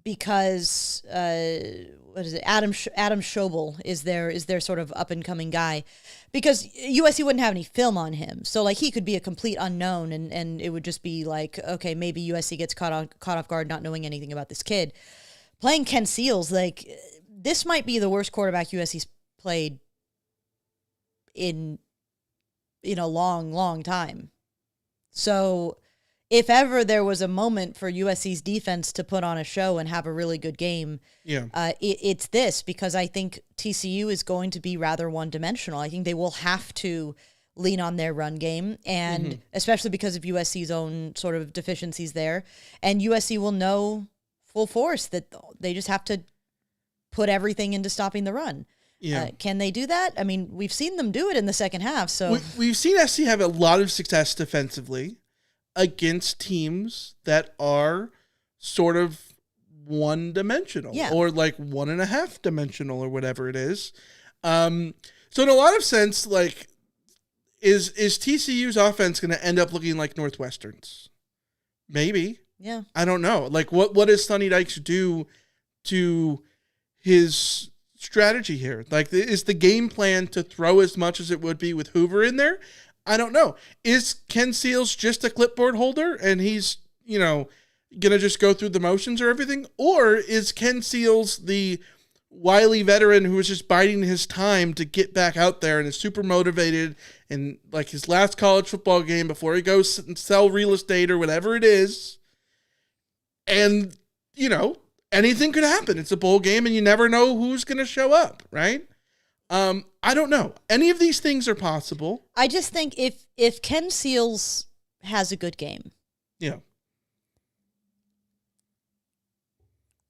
[SPEAKER 2] because what is it? Adam Schobel is their sort of up and coming guy, because USC wouldn't have any film on him, so like he could be a complete unknown, and it would just be like, okay, maybe USC gets caught off guard not knowing anything about this kid. Playing Ken Seals, like, this might be the worst quarterback USC's played in a long time. So if ever there was a moment for USC's defense to put on a show and have a really good game, it's this, because I think TCU is going to be rather one-dimensional. I think they will have to lean on their run game, and especially because of USC's own sort of deficiencies there. And USC will know full force that they just have to put everything into stopping the run. Yeah. Can they do that? I mean, we've seen them do it in the second half. So
[SPEAKER 1] we've seen SC have a lot of success defensively against teams that are sort of one-dimensional or like 1.5 dimensional or whatever it is. So in a lot of sense, like, is TCU's offense going to end up looking like Northwestern's? Maybe.
[SPEAKER 2] Yeah.
[SPEAKER 1] I don't know. Like, what does Sonny Dykes do to his strategy here? Like, is the game plan to throw as much as it would be with Hoover in there? I don't know. Is Ken Seals just a clipboard holder and he's, going to just go through the motions or everything? Or is Ken Seals the wily veteran who is just biding his time to get back out there and is super motivated, and like his last college football game before he goes and sell real estate or whatever it is? And, anything could happen. It's a bowl game and you never know who's going to show up, right? I don't know. Any of these things are possible.
[SPEAKER 2] I just think if Ken Seals has a good game,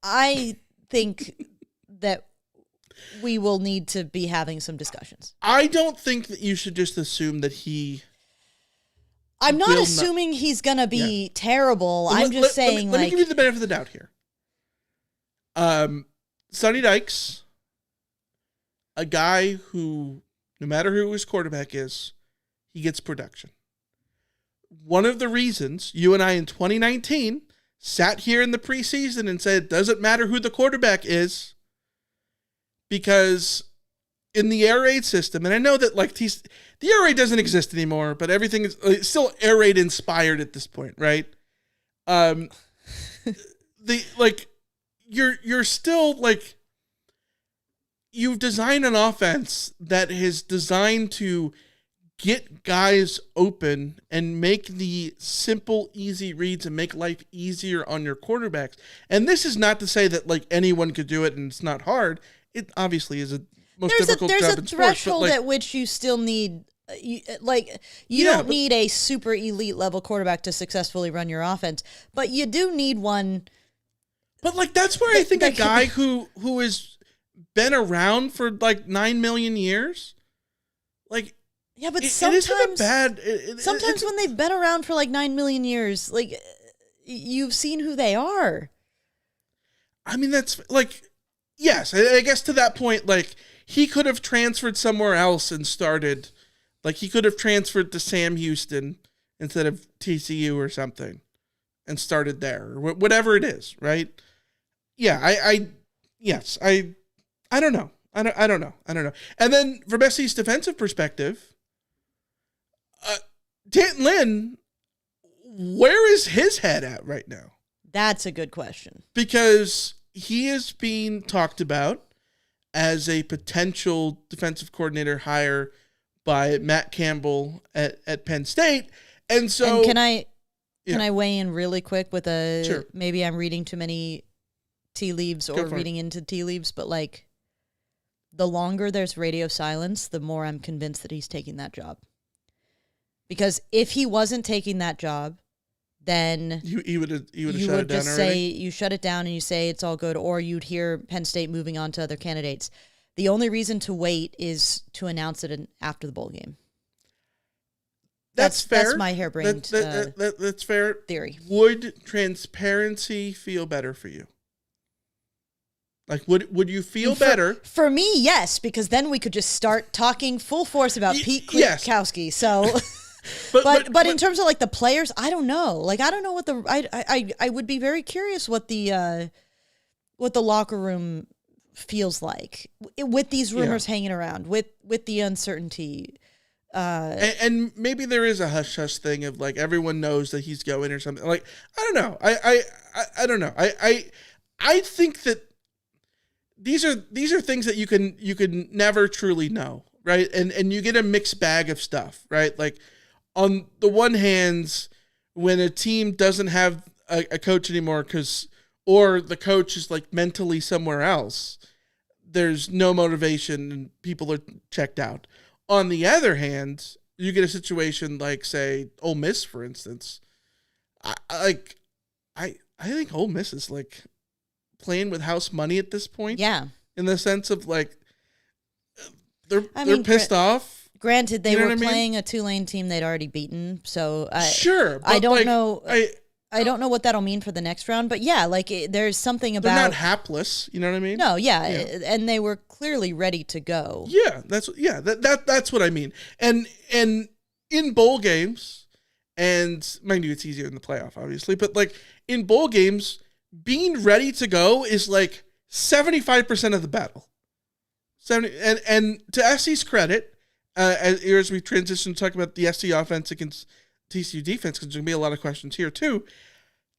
[SPEAKER 2] I think that we will need to be having some discussions.
[SPEAKER 1] I don't think that you should just assume that
[SPEAKER 2] I'm not assuming he's going to be terrible. I'm just saying,
[SPEAKER 1] let me give you the benefit of the doubt here. Sonny Dykes, a guy who, no matter who his quarterback is, he gets production. One of the reasons you and I in 2019 sat here in the preseason and said it doesn't matter who the quarterback is, because in the air raid system, and I know that like the air raid doesn't exist anymore, but everything is still air raid inspired at this point, right? You're still like, you've designed an offense that is designed to get guys open and make the simple, easy reads and make life easier on your quarterbacks. And this is not to say that like anyone could do it and it's not hard. It obviously is a most difficult job in sports. There's a
[SPEAKER 2] threshold at which you still need, you don't need a super elite level quarterback to successfully run your offense, but you do need one.
[SPEAKER 1] But like that's where I think a guy who has been around for like 9 million years, like.
[SPEAKER 2] Yeah, but sometimes
[SPEAKER 1] it isn't a bad.
[SPEAKER 2] Sometimes when they've been around for like 9 million years, like you've seen who they are.
[SPEAKER 1] I mean, that's like, yes, I guess to that point, like he could have transferred somewhere else and started, like he could have transferred to Sam Houston instead of TCU or something, and started there or whatever it is, right? Yeah, I don't know. I don't know. And then from SC's defensive perspective. D'Anton Lynn, where is his head at right now?
[SPEAKER 2] That's a good question.
[SPEAKER 1] Because he is being talked about as a potential defensive coordinator hire by Matt Campbell at Penn State. And so...
[SPEAKER 2] And can I weigh in really quick with sure. Maybe I'm reading too many tea leaves or reading into tea leaves, but like the longer there's radio silence, the more I'm convinced that he's taking that job. Because if he wasn't taking that job, then
[SPEAKER 1] you would shut it down already.
[SPEAKER 2] You would just say you shut it down and you say it's all good, or you'd hear Penn State moving on to other candidates. The only reason to wait is to announce it after the bowl game.
[SPEAKER 1] That's fair.
[SPEAKER 2] That's my harebrained
[SPEAKER 1] that's fair
[SPEAKER 2] theory.
[SPEAKER 1] Would transparency feel better for you? Like, would you feel better?
[SPEAKER 2] For me, yes, because then we could just start talking full force about Pete Kwiatkowski. Yes. So... But in terms of like the players, I don't know. Like I don't know what I would be very curious what the locker room feels like with these rumors hanging around, with the uncertainty.
[SPEAKER 1] And maybe there is a hush hush thing of like everyone knows that he's going or something. Like I don't know. I don't know. I think that these are things that you can never truly know, right? And you get a mixed bag of stuff, right? Like. On the one hand, when a team doesn't have a coach anymore or the coach is like mentally somewhere else, there's no motivation and people are checked out. On the other hand, you get a situation like, say, Ole Miss, for instance. I think Ole Miss is like playing with house money at this point.
[SPEAKER 2] Yeah.
[SPEAKER 1] In the sense of like they're pissed off.
[SPEAKER 2] Granted, they were playing a Tulane team they'd already beaten, so
[SPEAKER 1] sure.
[SPEAKER 2] I don't know. I don't know what that'll mean for the next round, but yeah, like there's something about
[SPEAKER 1] they're not hapless. You know what I mean?
[SPEAKER 2] No, yeah, and they were clearly ready to go.
[SPEAKER 1] Yeah, that's what I mean. And in bowl games, and mind you, it's easier in the playoff, obviously, but like in bowl games, being ready to go is like 75% of the battle. And to SC's credit, as we transition to talk about the SC offense against TCU defense, because there's going to be a lot of questions here too.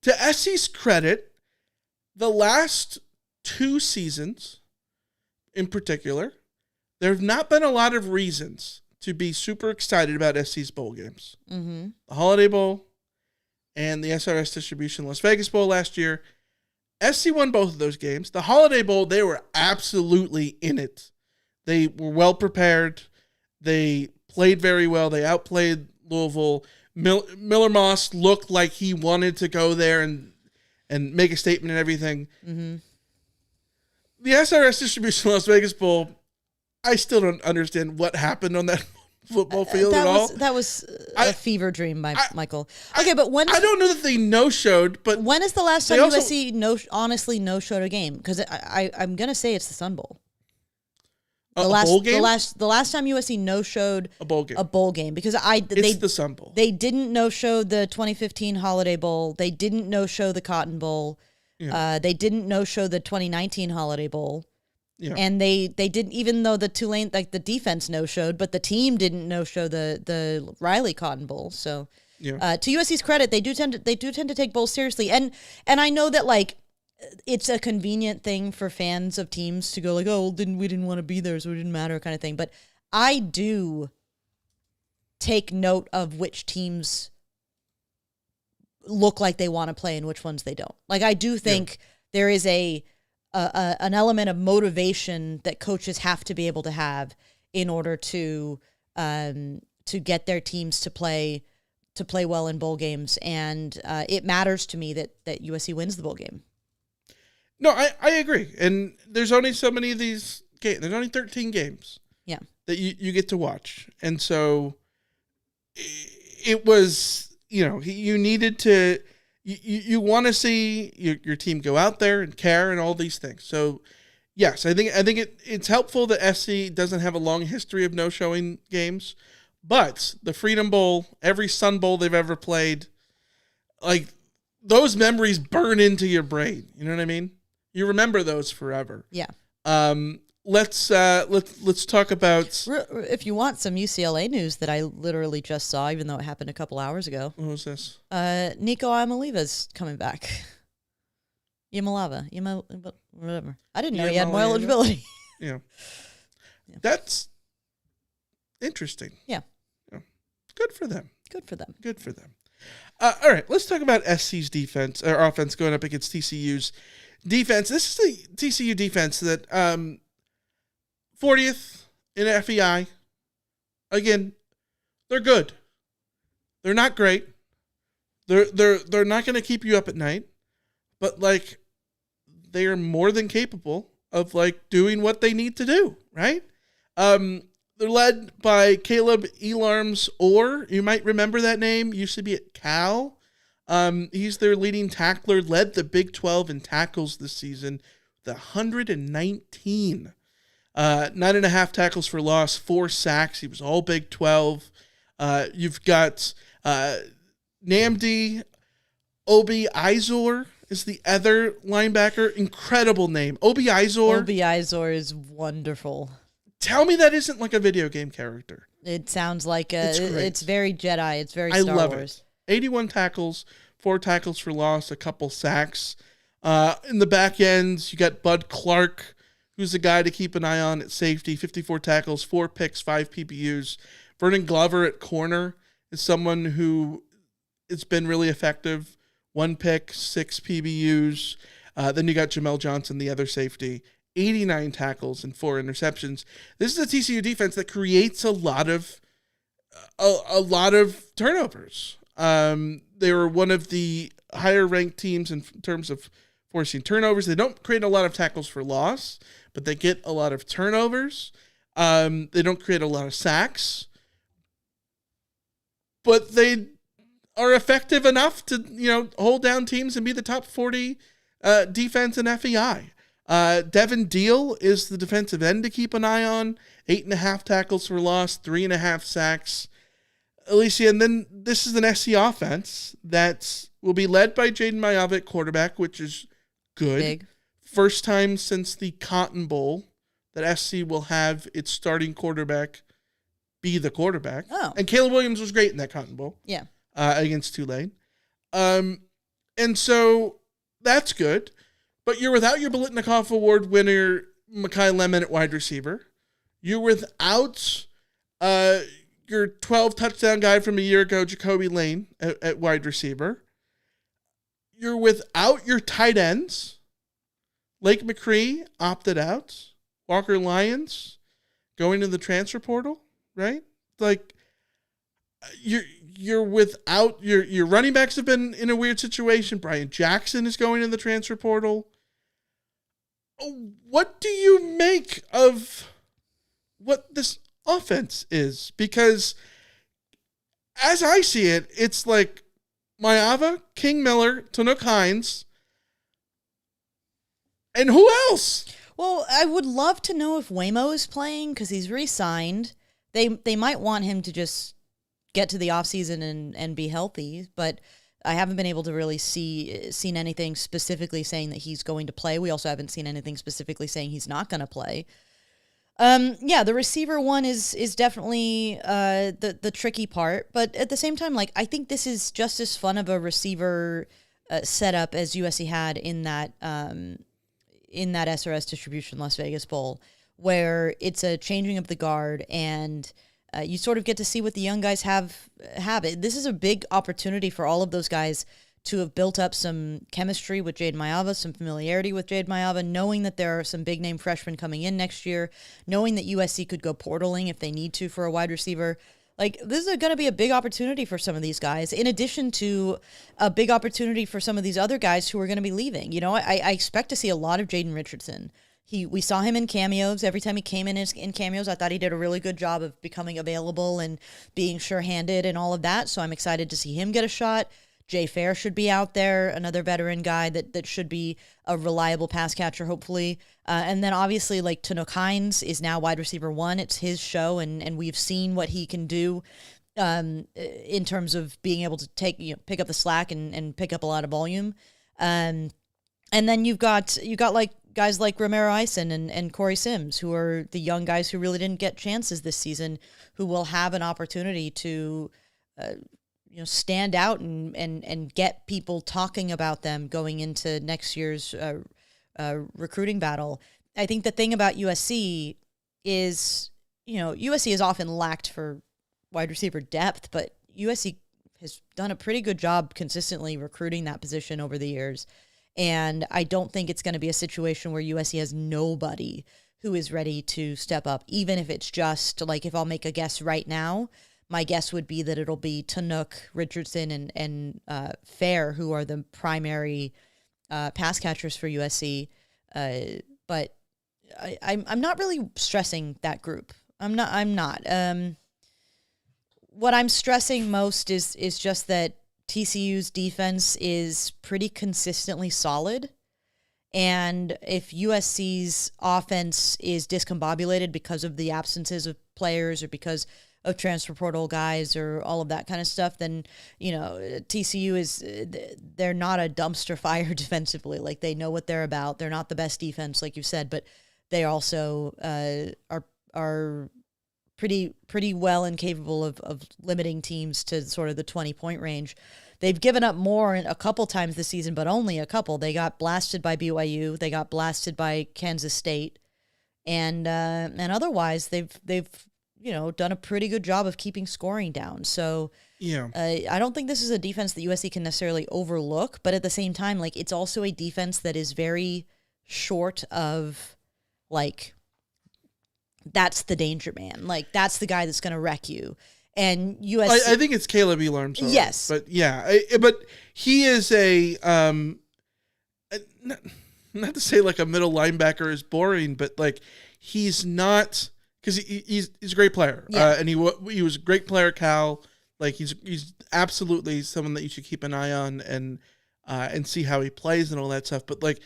[SPEAKER 1] To SC's credit, the last 2 seasons in particular, there have not been a lot of reasons to be super excited about SC's bowl games. Mm-hmm. The Holiday Bowl and the SRS Distribution Las Vegas Bowl last year. SC won both of those games. The Holiday Bowl, they were absolutely in it. They were well prepared. They played very well. They outplayed Louisville. Miller Moss looked like he wanted to go there and make a statement and everything. Mm-hmm. The SRS Distribution Las Vegas Bowl, I still don't understand what happened on that football field at all.
[SPEAKER 2] That was a fever dream by Michael. Okay, but when...
[SPEAKER 1] I don't know that they no-showed, but...
[SPEAKER 2] When is the last time USC honestly no-showed a game? Because I'm going to say it's the Sun Bowl.
[SPEAKER 1] A bowl game?
[SPEAKER 2] The last time USC no-showed
[SPEAKER 1] a bowl game
[SPEAKER 2] because
[SPEAKER 1] it's the Sun Bowl.
[SPEAKER 2] They didn't no-show the 2015 Holiday Bowl. They didn't no-show the Cotton Bowl. Yeah. They didn't no-show the 2019 Holiday Bowl. Yeah. And they didn't, even though the Tulane, like the defense no-showed, but the team didn't no-show the Riley Cotton Bowl. So to USC's credit, they do tend to take bowls seriously. And I know that like it's a convenient thing for fans of teams to go like, oh, we didn't want to be there, so it didn't matter, kind of thing. But I do take note of which teams look like they want to play and which ones they don't. Like I do think there is an element of motivation that coaches have to be able to have in order to get their teams to play well in bowl games, and it matters to me that USC wins the bowl game.
[SPEAKER 1] No, I agree. And there's only so many of these games. There's only 13 games that you get to watch. And so it was, you needed to, you want to see your team go out there and care and all these things. So, yes, I think it's helpful that SC doesn't have a long history of no-showing games. But the Freedom Bowl, every Sun Bowl they've ever played, like, those memories burn into your brain. You know what I mean? You remember those forever.
[SPEAKER 2] Yeah.
[SPEAKER 1] Let's talk about...
[SPEAKER 2] If you want some UCLA news that I literally just saw, even though it happened a couple hours ago.
[SPEAKER 1] What was this?
[SPEAKER 2] Nico Iamaleva's coming back. Whatever. I didn't know he had more eligibility.
[SPEAKER 1] Yeah. That's interesting.
[SPEAKER 2] Yeah.
[SPEAKER 1] Good for them. All right, let's talk about SC's defense, or offense going up against TCU's defense. This is the TCU defense that 40th in FEI. Again, they're good. They're not great. They're not going to keep you up at night, but like they are more than capable of like doing what they need to do, right? They're led by Caleb Elarms Orr. You might remember that name. Used to be at Cal. He's their leading tackler, led the Big 12 in tackles this season, the 119. 9.5 tackles for loss, 4 sacks. He was all Big 12. You've got Namdi Obi Izor is the other linebacker. Incredible name. Obi Izor
[SPEAKER 2] is wonderful.
[SPEAKER 1] Tell me that isn't like a video game character.
[SPEAKER 2] It sounds like it's very Jedi. It's very Star Wars. I love it.
[SPEAKER 1] 81 tackles, 4 tackles for loss, a couple sacks. In the back ends, you got Bud Clark, who's the guy to keep an eye on at safety. 54 tackles, 4 picks, 5 PBUs. Vernon Glover at corner is someone who it's been really effective. 1 pick, 6 PBUs. Then you got Jamel Johnson, the other safety, 89 tackles and 4 interceptions. This is a TCU defense that creates a lot of turnovers. They were one of the higher ranked teams in terms of forcing turnovers. They don't create a lot of tackles for loss, but they get a lot of turnovers. They don't create a lot of sacks, but they are effective enough to, hold down teams and be the top 40 defense in FEI. Devin Deal is the defensive end to keep an eye on. 8.5 tackles for loss, 3.5 sacks. Alicia, and then this is an SC offense that will be led by Jaden Mayava at quarterback, which is good.
[SPEAKER 2] Big.
[SPEAKER 1] First time since the Cotton Bowl that SC will have its starting quarterback be the quarterback.
[SPEAKER 2] Oh.
[SPEAKER 1] And Caleb Williams was great in that Cotton Bowl.
[SPEAKER 2] Yeah.
[SPEAKER 1] Against Tulane. And so that's good. But you're without your Biletnikoff Award winner, Mekhi Lemon at wide receiver. You're without your 12 touchdown guy from a year ago, Jacoby Lane, at wide receiver. You're without your tight ends. Lake McCree opted out. Walker Lyons going to the transfer portal, right? Like, you're without your running backs have been in a weird situation. Brian Jackson is going to the transfer portal. What do you make of what this offense is? Because as I see it, it's like Mayava, King Miller, Tanook Hines, and who else?
[SPEAKER 2] Well, I would love to know if Waymo is playing because he's re-signed. They might want him to just get to the offseason and be healthy, but I haven't been able to really seen anything specifically saying that he's going to play. We also haven't seen anything specifically saying he's not going to play. The receiver one is definitely the tricky part, but at the same time, like, I think this is just as fun of a receiver setup as USC had in that SRS Distribution Las Vegas Bowl, where it's a changing of the guard and you sort of get to see what the young guys have. This is a big opportunity for all of those guys to have built up some chemistry with Jade Mayava, some familiarity with Jade Mayava, knowing that there are some big-name freshmen coming in next year, knowing that USC could go portaling if they need to for a wide receiver. Like, this is going to be a big opportunity for some of these guys, in addition to a big opportunity for some of these other guys who are going to be leaving. I expect to see a lot of Jaden Richardson. We saw him in cameos. Every time he came in cameos, I thought he did a really good job of becoming available and being sure-handed and all of that. So I'm excited to see him get a shot. Jay Fair should be out there, another veteran guy that should be a reliable pass catcher, hopefully. And then obviously, like, Tanook Hines is now wide receiver 1. It's his show, and we've seen what he can do in terms of being able to pick up the slack and pick up a lot of volume. And then you've got like guys like Romero Eisen and Corey Sims, who are the young guys who really didn't get chances this season, who will have an opportunity to stand out and get people talking about them going into next year's recruiting battle. I think the thing about USC is, USC has often lacked for wide receiver depth, but USC has done a pretty good job consistently recruiting that position over the years. And I don't think it's going to be a situation where USC has nobody who is ready to step up, even if it's just, like, if I'll make a guess right now, my guess would be that it'll be Tanook, Richardson, and Fair, who are the primary pass catchers for USC. But I'm not really stressing that group. I'm not. What I'm stressing most is just that TCU's defense is pretty consistently solid. And if USC's offense is discombobulated because of the absences of players or because of transfer portal guys or all of that kind of stuff, then, TCU they're not a dumpster fire defensively. Like, they know what they're about. They're not the best defense, like you said, but they also are pretty well and capable of limiting teams to sort of the 20-point range. They've given up more a couple times this season, but only a couple. They got blasted by BYU. They got blasted by Kansas State. And otherwise, they've done a pretty good job of keeping scoring down. So
[SPEAKER 1] Yeah.
[SPEAKER 2] I don't think this is a defense that USC can necessarily overlook, but at the same time, like, it's also a defense that is very short of, like, that's the danger man. Like, that's the guy that's going to wreck you. And USC...
[SPEAKER 1] I think it's Caleb Elarm.
[SPEAKER 2] Yes.
[SPEAKER 1] But yeah, but he is not to say like a middle linebacker is boring, but like he's not, because he's a great player.
[SPEAKER 2] Yeah.
[SPEAKER 1] And he was a great player at Cal. Like he's absolutely someone that you should keep an eye on and see how he plays and all that stuff. But like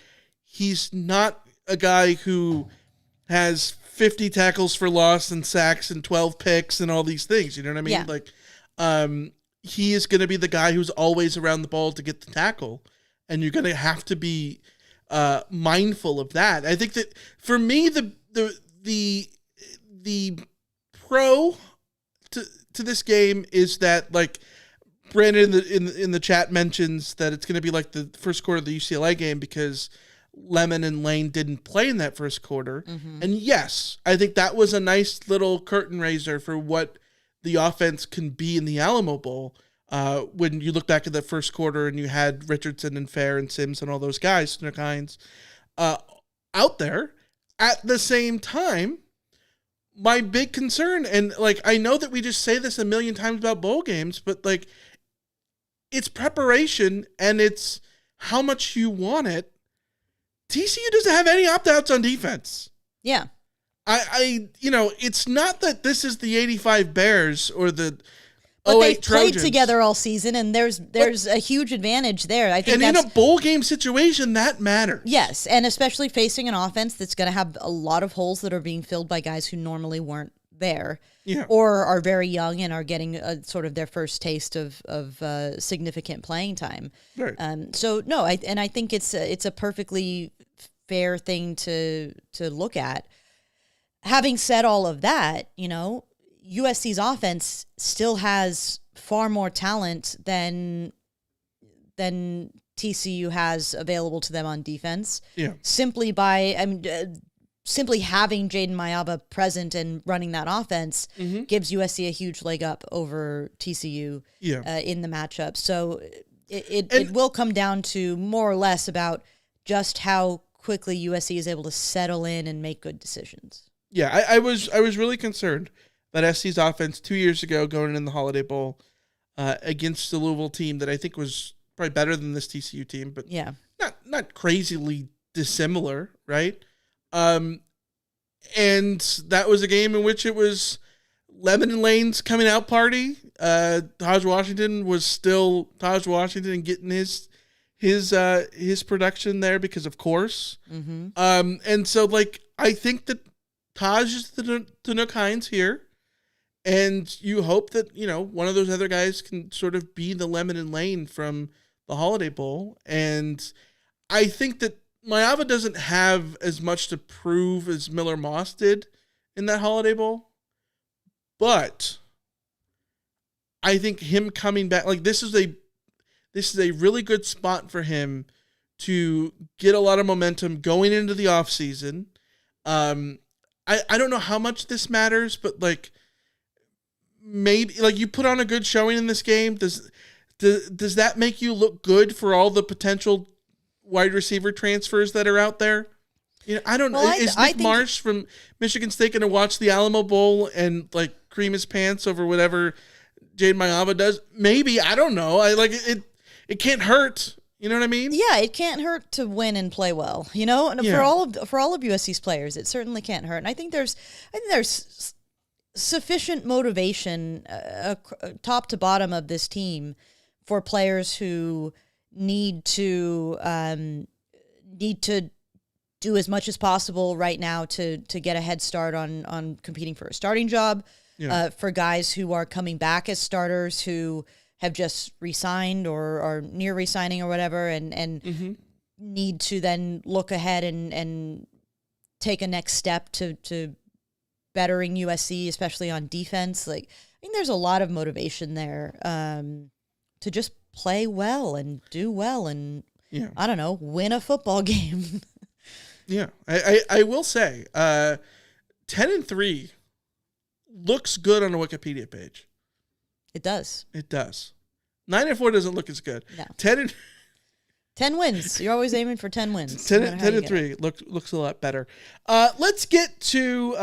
[SPEAKER 1] he's not a guy who has 50 tackles for loss and sacks and 12 picks and all these things. You know what I mean?
[SPEAKER 2] Yeah.
[SPEAKER 1] Like he is going to be the guy who's always around the ball to get the tackle, and you're going to have to be mindful of that. I think that for me, the pro to this game is that, like, Brandon in the chat mentions that it's going to be like the first quarter of the UCLA game because Lemon and Lane didn't play in that first quarter. Mm-hmm. And yes, I think that was a nice little curtain raiser for what the offense can be in the Alamo Bowl. When you look back at the first quarter and you had Richardson and Fair and Sims and all those guys, Snook Hines, out there. At the same time, my big concern, and like I know that we just say this a million times about bowl games, but like it's preparation and it's how much you want it. TCU doesn't have any opt-outs on defense.
[SPEAKER 2] Yeah.
[SPEAKER 1] It's not that this is the 85 Bears or the
[SPEAKER 2] But they've
[SPEAKER 1] Trojans.
[SPEAKER 2] played together all season, and there's a huge advantage there. I think,
[SPEAKER 1] and in a bowl game situation, that matters.
[SPEAKER 2] Yes, and especially facing an offense that's going to have a lot of holes that are being filled by guys who normally weren't there, or are very young and are getting sort of their first taste of significant playing time.
[SPEAKER 1] Right.
[SPEAKER 2] So no, I think it's a perfectly fair thing to look at. Having said all of that, USC's offense still has far more talent than TCU has available to them on defense.
[SPEAKER 1] Yeah.
[SPEAKER 2] Simply having Jaden Mayava present and running that offense gives USC a huge leg up over TCU in the matchup. So it will come down to more or less about just how quickly USC is able to settle in and make good decisions.
[SPEAKER 1] Yeah, I was really concerned that SC's offense 2 years ago going in the Holiday Bowl against the Louisville team that I think was probably better than this TCU team, but not crazily dissimilar, right? And that was a game in which it was Lemon and Lane's coming out party. Taj Washington was still Taj Washington and getting his production there because of course. Mm-hmm. And so like I think that Taj is the Nook Hines here. And you hope that, one of those other guys can sort of be the Lemon and Lane from the Holiday Bowl. And I think that Mayava doesn't have as much to prove as Miller Moss did in that Holiday Bowl. But I think him coming back, like this is a really good spot for him to get a lot of momentum going into the offseason. I don't know how much this matters, but like, maybe like you put on a good showing in this game. Does that make you look good for all the potential wide receiver transfers that are out there? I don't know. Is Nick Marsh from Michigan State going to watch the Alamo Bowl and like cream his pants over whatever Jaden Mayava does? Maybe, I don't know. It can't hurt. You know what I mean?
[SPEAKER 2] Yeah, it can't hurt to win and play well. For all of USC's players, it certainly can't hurt. And I think there's sufficient motivation top to bottom of this team for players who need to do as much as possible right now to get a head start on competing for a starting job. For guys who are coming back as starters who have just re-signed or are near re-signing or whatever and need to then look ahead and take a next step to bettering USC, especially on defense. Like, I think there's a lot of motivation there to just play well and do well and, I don't know, win a football game.
[SPEAKER 1] Yeah. I will say 10-3 looks good on a Wikipedia page.
[SPEAKER 2] It does.
[SPEAKER 1] It does. 9-4 doesn't look as good.
[SPEAKER 2] No.
[SPEAKER 1] 10
[SPEAKER 2] wins. You're always aiming for 10 wins.
[SPEAKER 1] 10-3 looks a lot better. Let's get to.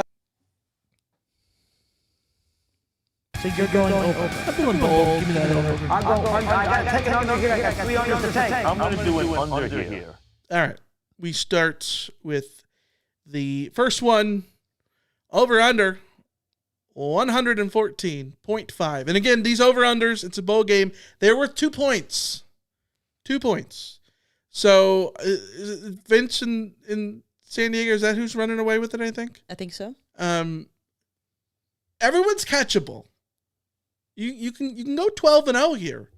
[SPEAKER 3] So you're going over. I'm doing bold. Give me that over.
[SPEAKER 4] I got to take it under here. I got 3 unders to take.
[SPEAKER 5] I'm going to do it under here.
[SPEAKER 1] All right. We start with the first one. Over under 114.5. And again, these over unders, it's a bowl game. They're worth 2 points. 2 points. So Vince in San Diego, is that who's running away with it, I think?
[SPEAKER 2] I think so.
[SPEAKER 1] Everyone's catchable. You can go 12-0 here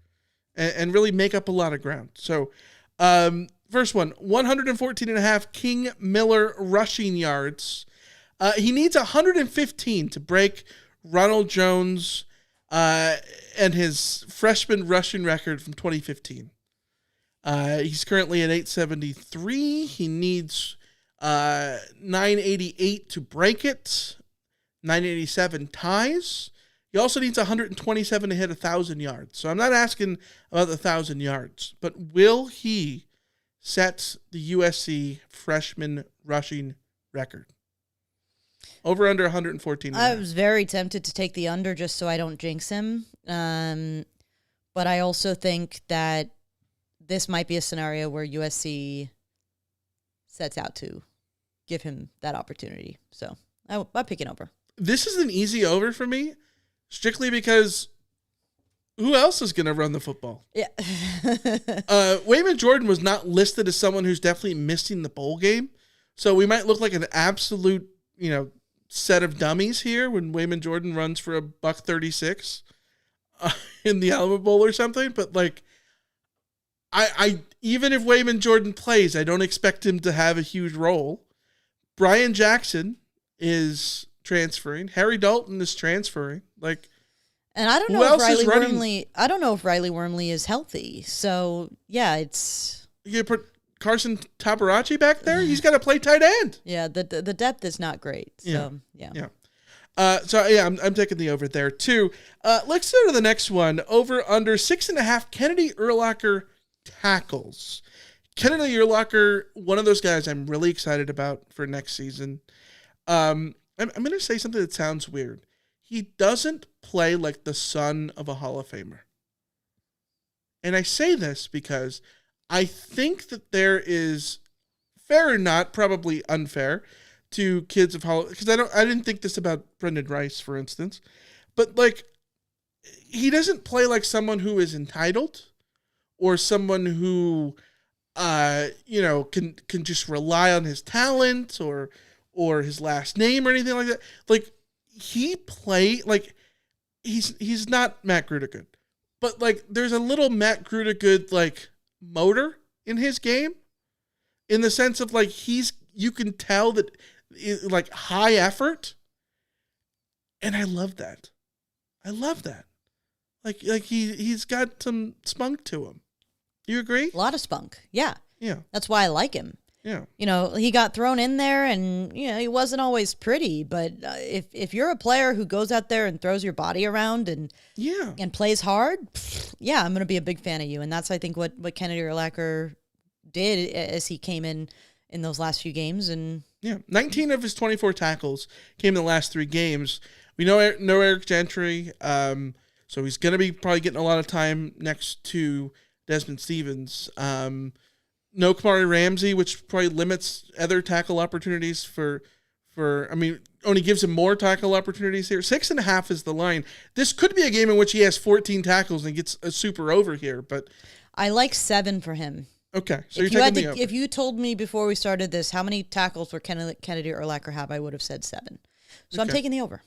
[SPEAKER 1] and really make up a lot of ground. So first one, 114.5 King Miller rushing yards. He needs 115 to break Ronald Jones and his freshman rushing record from 2015. He's currently at 873. He needs 988 to break it. 987 ties. He also needs 127 to hit 1,000 yards. So I'm not asking about the 1,000 yards, but will he set the USC freshman rushing record? Over under 114.
[SPEAKER 2] I was very tempted to take the under just so I don't jinx him. But I also think that this might be a scenario where USC sets out to give him that opportunity. So I'm picking over.
[SPEAKER 1] This is an easy over for me, strictly because who else is going to run the football?
[SPEAKER 2] Yeah.
[SPEAKER 1] Wayman Jordan was not listed as someone who's definitely missing the bowl game. So we might look like an absolute, set of dummies here when Wayman Jordan runs for $136 in the Alamo Bowl or something. But I even if Wayman Jordan plays, I don't expect him to have a huge role. Brian Jackson is transferring. Harry Dalton is transferring.
[SPEAKER 2] And I don't know if Riley Wormley. I don't know if Riley Wormley is healthy. So yeah, it's.
[SPEAKER 1] You put Carson Tabarachi back there. He's got to play tight end.
[SPEAKER 2] Yeah, the depth is not great. So yeah.
[SPEAKER 1] I'm taking the over there too. Let's go to the next one. Over under 6.5 Kennedy Urlacher tackles. Kennedy Urlacher, one of those guys I'm really excited about for next season. I'm going to say something that sounds weird. He doesn't play like the son of a Hall of Famer. And I say this because I think that there is, fair or not, probably unfair, to kids of Hall, because I didn't think this about Brendan Rice, for instance, but he doesn't play like someone who is entitled or someone who can just rely on his talent or his last name or anything like that. He's not Matt Grudegood, but there's a little Matt Grudegood motor in his game, in the sense of you can tell that high effort, and I love that. He's got some spunk to him. You agree?
[SPEAKER 2] A lot of spunk. Yeah.
[SPEAKER 1] Yeah.
[SPEAKER 2] That's why I like him.
[SPEAKER 1] Yeah.
[SPEAKER 2] He got thrown in there and, he wasn't always pretty, but if you're a player who goes out there and throws your body around and plays hard, I'm going to be a big fan of you. And that's, I think, what Kennedy Urlacher did as he came in those last few games. And
[SPEAKER 1] 19 of his 24 tackles came in the last 3 games. We know Eric Gentry, so he's going to be probably getting a lot of time next to Desmond Stevens. No Kamari Ramsey, which probably limits other tackle opportunities only gives him more tackle opportunities here. 6.5 is the line. This could be a game in which he has 14 tackles and gets a super over here, but
[SPEAKER 2] I like 7 for him.
[SPEAKER 1] Okay, so you're taking the over.
[SPEAKER 2] If you told me before we started this how many tackles for Kennedy Urlacher have, I would have said 7. So I'm taking the over.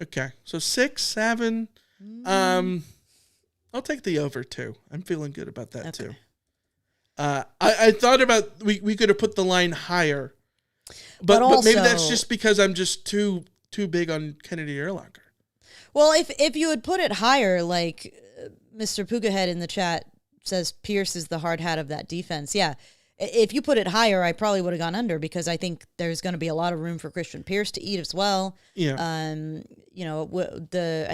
[SPEAKER 1] Okay, so 6, 7. I'll take the over too. I'm feeling good about that too. I thought about we could have put the line higher, but maybe that's just because I'm just too big on Kennedy Urlacher.
[SPEAKER 2] Well, if you had put it higher, like Mr. Pugahead in the chat says, Pierce is the hard hat of that defense. Yeah, If you put it higher, I probably would have gone under because I think there's going to be a lot of room for Christian Pierce to eat as well.
[SPEAKER 1] Yeah.
[SPEAKER 2] I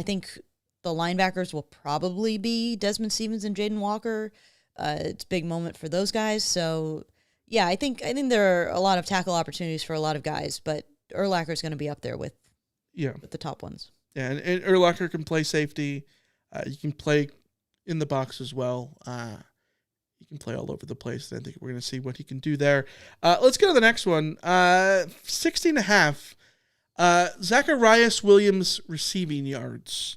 [SPEAKER 2] think the linebackers will probably be Desmond Stevens and Jaden Walker. It's a big moment for those guys. So, yeah, I think there are a lot of tackle opportunities for a lot of guys, but Urlacher is going to be up there with the top ones.
[SPEAKER 1] Yeah, and Urlacher can play safety. You can play in the box as well. He can play all over the place. I think we're going to see what he can do there. Let's go to the next one. 60.5. Zacharias Williams receiving yards.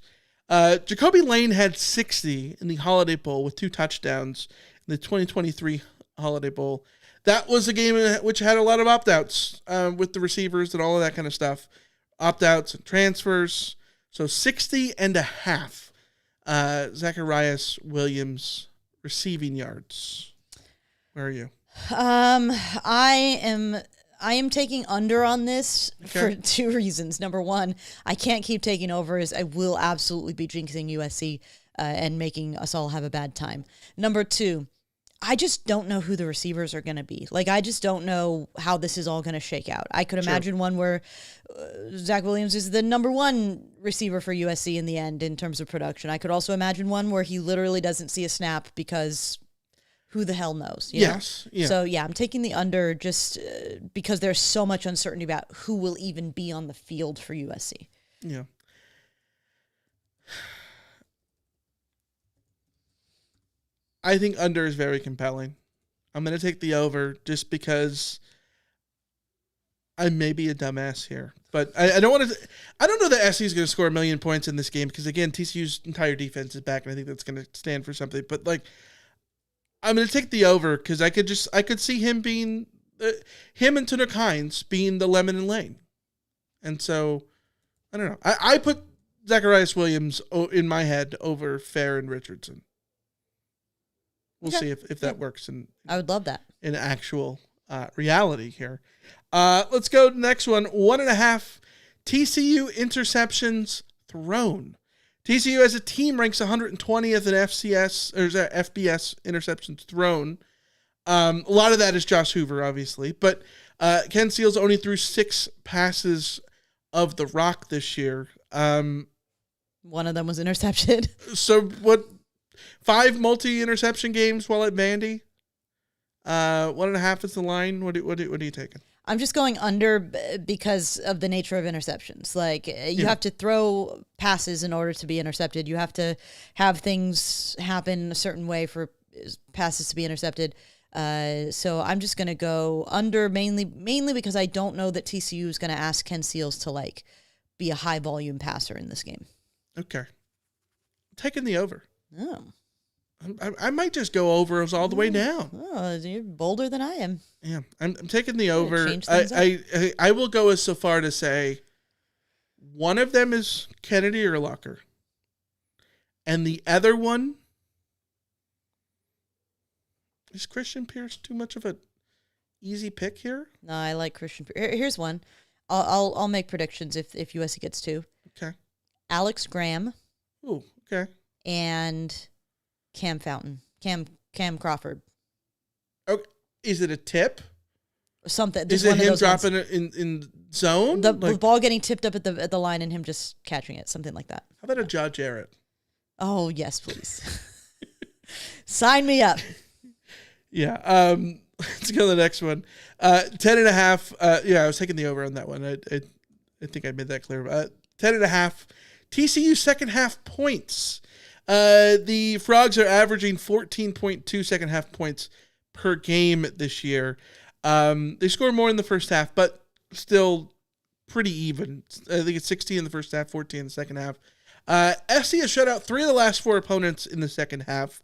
[SPEAKER 1] Jacoby Lane had 60 in the Holiday Bowl with 2 touchdowns in the 2023 Holiday Bowl. That was a game which had a lot of opt-outs with the receivers and all of that kind of stuff. Opt-outs and transfers. So 60.5. Zacharias Williams receiving yards. Where are you?
[SPEAKER 2] I am taking under on this for 2 reasons. Number one, I can't keep taking over as I will absolutely be jinxing USC and making us all have a bad time. Number 2, I just don't know who the receivers are going to be. Like, I just don't know how this is all going to shake out. I could imagine one where Zach Williams is the number 1 receiver for USC in the end in terms of production. I could also imagine one where he literally doesn't see a snap because who the hell knows? You know?
[SPEAKER 1] Yeah.
[SPEAKER 2] So, yeah, I'm taking the under just because there's so much uncertainty about who will even be on the field for USC.
[SPEAKER 1] Yeah. I think under is very compelling. I'm going to take the over just because I may be a dumbass here. But I don't want to. I don't know that SC is going to score 1 million points in this game because, again, TCU's entire defense is back, and I think that's going to stand for something. But, like, I'm going to take the over because I could see him being him and Tunuk Hines being the lemon and lane. And so, I don't know. I put Zacharias Williams in my head over Fair and Richardson. We'll see if that works.
[SPEAKER 2] I would love that.
[SPEAKER 1] In actual reality here. Let's go to the next one. 1.5 TCU interceptions thrown. TCU as a team ranks 120th in FBS interceptions thrown. A lot of that is Josh Hoover, obviously. But Ken Seals only threw 6 passes of the rock this year.
[SPEAKER 2] One of them was intercepted.
[SPEAKER 1] So what? 5 multi-interception games while at Vandy. 1.5 is the line. What are you taking?
[SPEAKER 2] I'm just going under because of the nature of interceptions. Like, you have to throw passes in order to be intercepted. You have to have things happen a certain way for passes to be intercepted. So I'm just going to go under mainly because I don't know that TCU is going to ask Ken Seals to, like, be a high-volume passer in this game.
[SPEAKER 1] Okay. I'm taking the over.
[SPEAKER 2] Oh.
[SPEAKER 1] I might just go over us all the way down.
[SPEAKER 2] Oh, you're bolder than I am.
[SPEAKER 1] Yeah, I'm taking the over.
[SPEAKER 2] Change things up.
[SPEAKER 1] I will go so far to say one of them is Kennedy Urlacher, and the other one is Christian Pierce. Too much of a easy pick here?
[SPEAKER 2] No, I like Christian Pierce. Here's one. I'll make predictions if USC gets 2.
[SPEAKER 1] Okay.
[SPEAKER 2] Alex Graham.
[SPEAKER 1] Ooh, okay.
[SPEAKER 2] And Cam Fountain. Cam Crawford.
[SPEAKER 1] Okay. Is it a tip?
[SPEAKER 2] Something.
[SPEAKER 1] Is it him dropping it in zone?
[SPEAKER 2] The ball getting tipped up at the line and him just catching it. Something like that.
[SPEAKER 1] How about a Josh Jarrett?
[SPEAKER 2] Oh, yes, please. Sign me up.
[SPEAKER 1] Yeah. Let's go to the next one. 10.5. Yeah, I was taking the over on that one. I think I made that clear. 10.5. TCU second half points. The Frogs are averaging 14.2 second half points per game this year. They score more in the first half, but still pretty even. I think it's 16 in the first half, 14 in the second half. SC has shut out 3 of the last 4 opponents in the second half.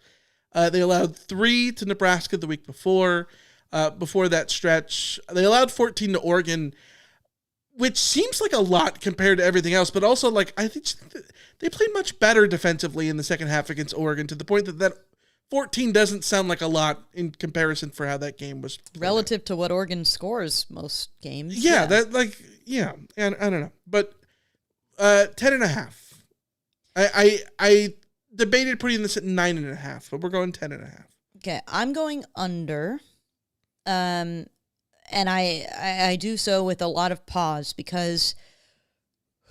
[SPEAKER 1] They allowed 3 to Nebraska the week before. Before that stretch, they allowed 14 to Oregon, which seems like a lot compared to everything else, but also, like, I think they played much better defensively in the second half against Oregon to the point that 14 doesn't sound like a lot in comparison for how that game was played.
[SPEAKER 2] Relative to what Oregon scores most games.
[SPEAKER 1] Yeah, and I don't know. But 10.5. I debated putting this at 9.5, but we're going 10.5.
[SPEAKER 2] Okay, I'm going under And I do so with a lot of pause because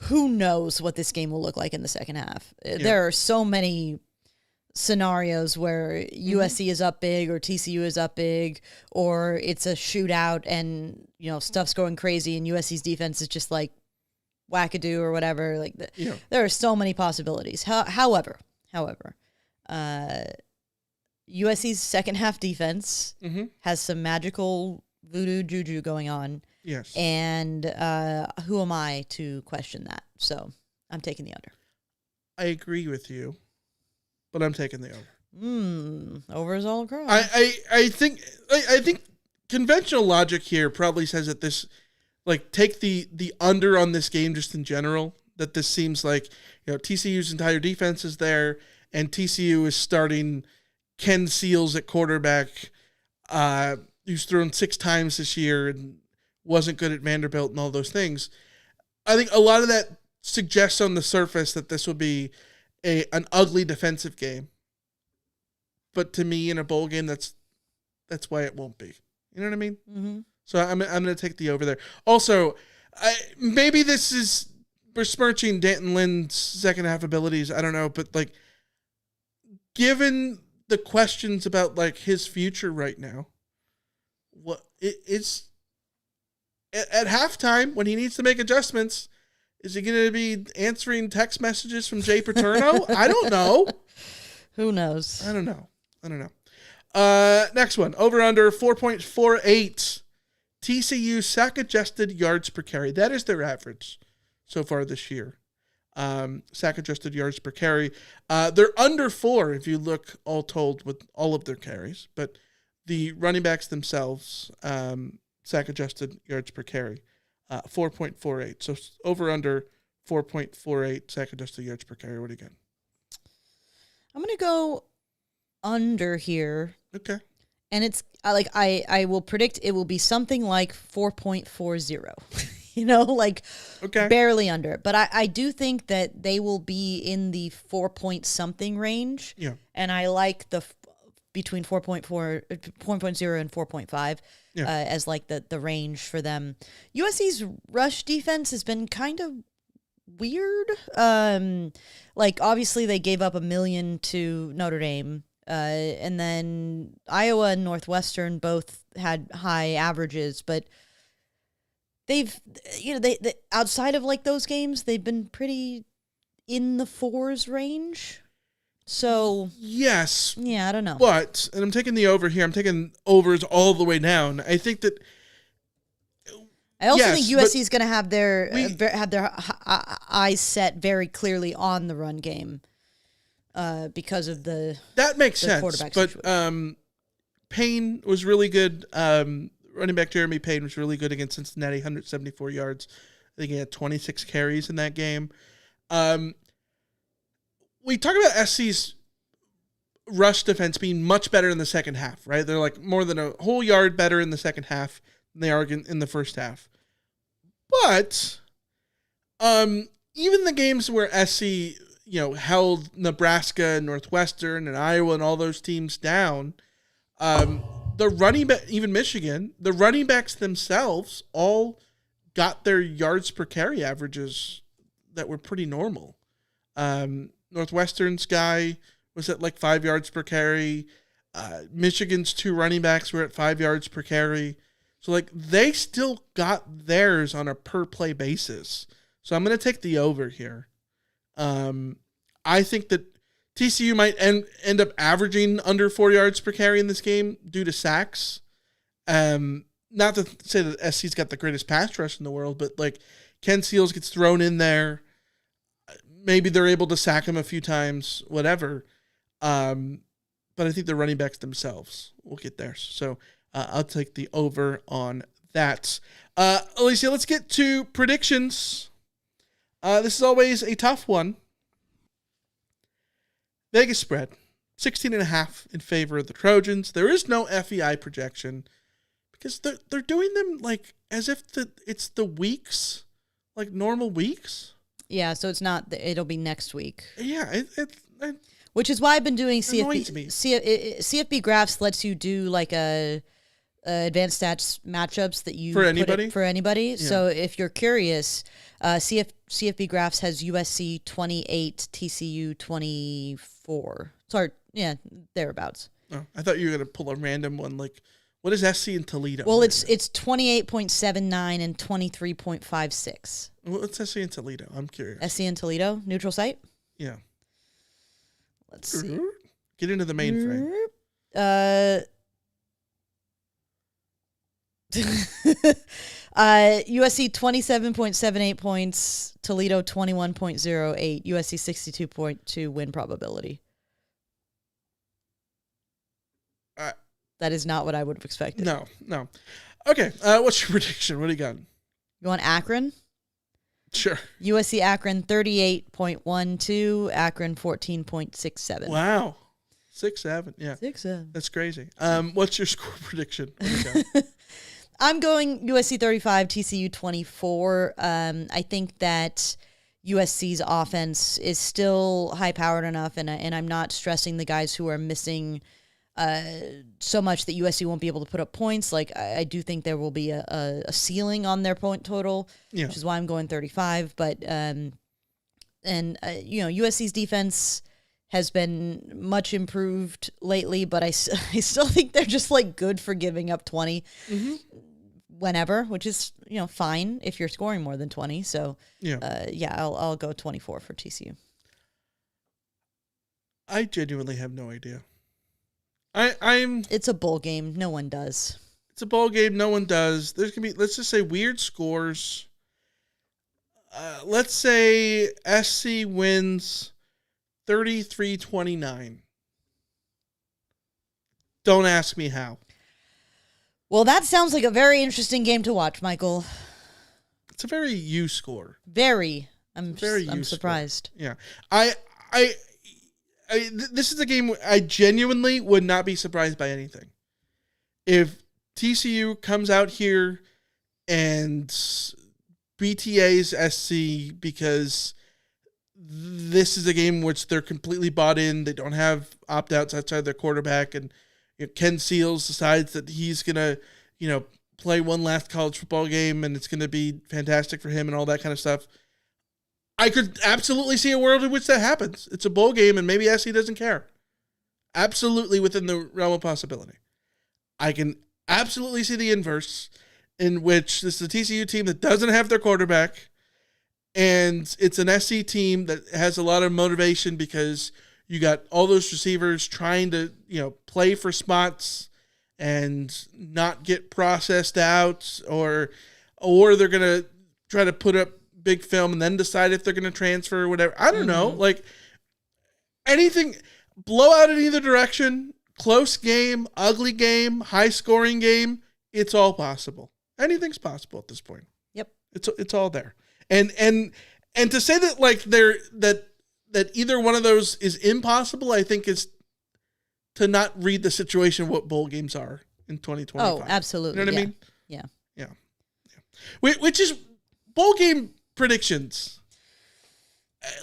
[SPEAKER 2] who knows what this game will look like in the second half. There are so many scenarios where USC is up big or TCU is up big or it's a shootout and, stuff's going crazy and USC's defense is just like wackadoo or whatever. Like there are so many possibilities. However, USC's second half defense has some magical voodoo juju going on.
[SPEAKER 1] Yes.
[SPEAKER 2] And who am I to question that? So I'm taking the under.
[SPEAKER 1] I agree with you, but I'm taking the over.
[SPEAKER 2] Over is all across.
[SPEAKER 1] I think conventional logic here probably says that this, like, take the under on this game just in general. That this seems like TCU's entire defense is there, and TCU is starting Ken Seals at quarterback, who's thrown 6 times this year and wasn't good at Vanderbilt and all those things. I think a lot of that suggests on the surface that this will be an ugly defensive game. But to me, in a bowl game, that's why it won't be. You know what I mean? Mm-hmm. So I'm going to take the over there. Also, maybe this is besmirching Danton Lynn's second half abilities. I don't know, but like, given the questions about like his future right now, what it's at halftime when he needs to make adjustments, is he going to be answering text messages from Jay Paterno? I don't know.
[SPEAKER 2] Who knows?
[SPEAKER 1] I don't know. Next one, over under 4.48 TCU sack adjusted yards per carry. That is their average so far this year. Sack adjusted yards per carry. They're under 4 if you look all told with all of their carries, but the running backs themselves, sack adjusted yards per carry, 4.48. So over under 4.48 sack adjusted yards per carry. What do you got?
[SPEAKER 2] I'm going to go under here.
[SPEAKER 1] Okay.
[SPEAKER 2] And it's like I will predict it will be something like 4.40.
[SPEAKER 1] Okay.
[SPEAKER 2] Barely under. But I do think that they will be in the 4 point something range.
[SPEAKER 1] Yeah.
[SPEAKER 2] And I like the between 4.0 and 4.5 as like the range for them. USC's rush defense has been kind of weird. Obviously they gave up 1 million to Notre Dame. And then Iowa and Northwestern both had high averages, but they've, they outside of like those games, they've been pretty in the 4s range. So
[SPEAKER 1] yes,
[SPEAKER 2] yeah, I don't know.
[SPEAKER 1] But, and I'm taking the over here. I'm taking overs all the way down. I think that.
[SPEAKER 2] I also think USC is going to have their eyes set very clearly on the run game. Because of
[SPEAKER 1] that makes sense, but
[SPEAKER 2] situation.
[SPEAKER 1] Payne was really good. Running back Jeremy Payne was really good against Cincinnati, 174 yards. I think he had 26 carries in that game. We talk about SC's rush defense being much better in the second half, right? They're like more than a whole yard better in the second half than they are in the first half. But even the games where SC held Nebraska and Northwestern and Iowa and all those teams down, the running back, even Michigan, the running backs themselves all got their yards per carry averages that were pretty normal. Northwestern's guy was at like 5 yards per carry. Michigan's 2 running backs were at 5 yards per carry. So like they still got theirs on a per play basis. So I'm going to take the over here. I think that TCU might end up averaging under 4 yards per carry in this game due to sacks. Not to say that SC's got the greatest pass rush in the world, but like Ken Seals gets thrown in there. Maybe they're able to sack him a few times, whatever. But I think the running backs themselves will get there. So I'll take the over on that. Alicia, let's get to predictions. This is always a tough one. Vegas spread, 16.5 in favor of the Trojans. There is no FEI projection because they're doing them like as if it's the weeks, like normal weeks.
[SPEAKER 2] Yeah, so it's not. It'll be next week.
[SPEAKER 1] Yeah, it
[SPEAKER 2] which is why I've been doing
[SPEAKER 1] annoys me.
[SPEAKER 2] CFB graphs lets you do like a advanced stats matchups that you
[SPEAKER 1] For
[SPEAKER 2] put
[SPEAKER 1] anybody?
[SPEAKER 2] for anybody.
[SPEAKER 1] Yeah.
[SPEAKER 2] So if you're curious, CFB Graphs has USC 28, TCU 24. Sorry, yeah, thereabouts.
[SPEAKER 1] Oh, I thought you were gonna pull a random one. Like, what is SC in Toledo?
[SPEAKER 2] Well, it's 28.79 and 23.56.
[SPEAKER 1] What's SC in Toledo? I'm curious.
[SPEAKER 2] SC in Toledo, neutral site.
[SPEAKER 1] Yeah.
[SPEAKER 2] Let's see.
[SPEAKER 1] Get into the mainframe.
[SPEAKER 2] USC 27.78 points, Toledo 21.08, USC 62.2 win probability. That is not what I would have expected.
[SPEAKER 1] No. Okay, what's your prediction? What do you got?
[SPEAKER 2] You want Akron?
[SPEAKER 1] Sure.
[SPEAKER 2] USC Akron 38.12, Akron 14.67.
[SPEAKER 1] Wow. 6-7. Yeah.
[SPEAKER 2] 6-7.
[SPEAKER 1] That's crazy. What's your score prediction? What do you got?
[SPEAKER 2] I'm going USC 35, TCU 24. I think that USC's offense is still high-powered enough, and I'm not stressing the guys who are missing so much that USC won't be able to put up points. Like, I do think there will be a ceiling on their point total, which is why I'm going 35. But, USC's defense has been much improved lately, but I still think they're just, like, good for giving up 20 whenever, which is, fine if you're scoring more than 20. So, I'll go 24 for TCU.
[SPEAKER 1] I genuinely have no idea. I'm.
[SPEAKER 2] It's a bowl game. No one does.
[SPEAKER 1] It's a bowl game. No one does. There's gonna be, let's just say, weird scores. Let's say SC wins 33-29. Don't ask me how.
[SPEAKER 2] Well, that sounds like a very interesting game to watch, Michael.
[SPEAKER 1] It's a very U score.
[SPEAKER 2] Very. I'm
[SPEAKER 1] U
[SPEAKER 2] surprised.
[SPEAKER 1] Score. Yeah. This is a game I genuinely would not be surprised by anything. If TCU comes out here and BTA's SC because this is a game which they're completely bought in. They don't have opt-outs outside their quarterback, and Ken Seals decides that he's going to, play one last college football game and it's going to be fantastic for him and all that kind of stuff. I could absolutely see a world in which that happens. It's a bowl game and maybe SC doesn't care. Absolutely within the realm of possibility. I can absolutely see the inverse, in which this is a TCU team that doesn't have their quarterback, and it's an SC team that has a lot of motivation because you got all those receivers trying to, play for spots and not get processed out, or they're going to try to put up big film and then decide if they're going to transfer or whatever. I don't know. Like, anything, blowout in either direction, close game, ugly game, high scoring game, it's all possible. Anything's possible at this point.
[SPEAKER 2] Yep.
[SPEAKER 1] It's all there. And to say that like that either one of those is impossible, I think is to not read the situation of what bowl games are in 2025.
[SPEAKER 2] Oh, absolutely.
[SPEAKER 1] You know what I mean?
[SPEAKER 2] Yeah.
[SPEAKER 1] Which is bowl game predictions.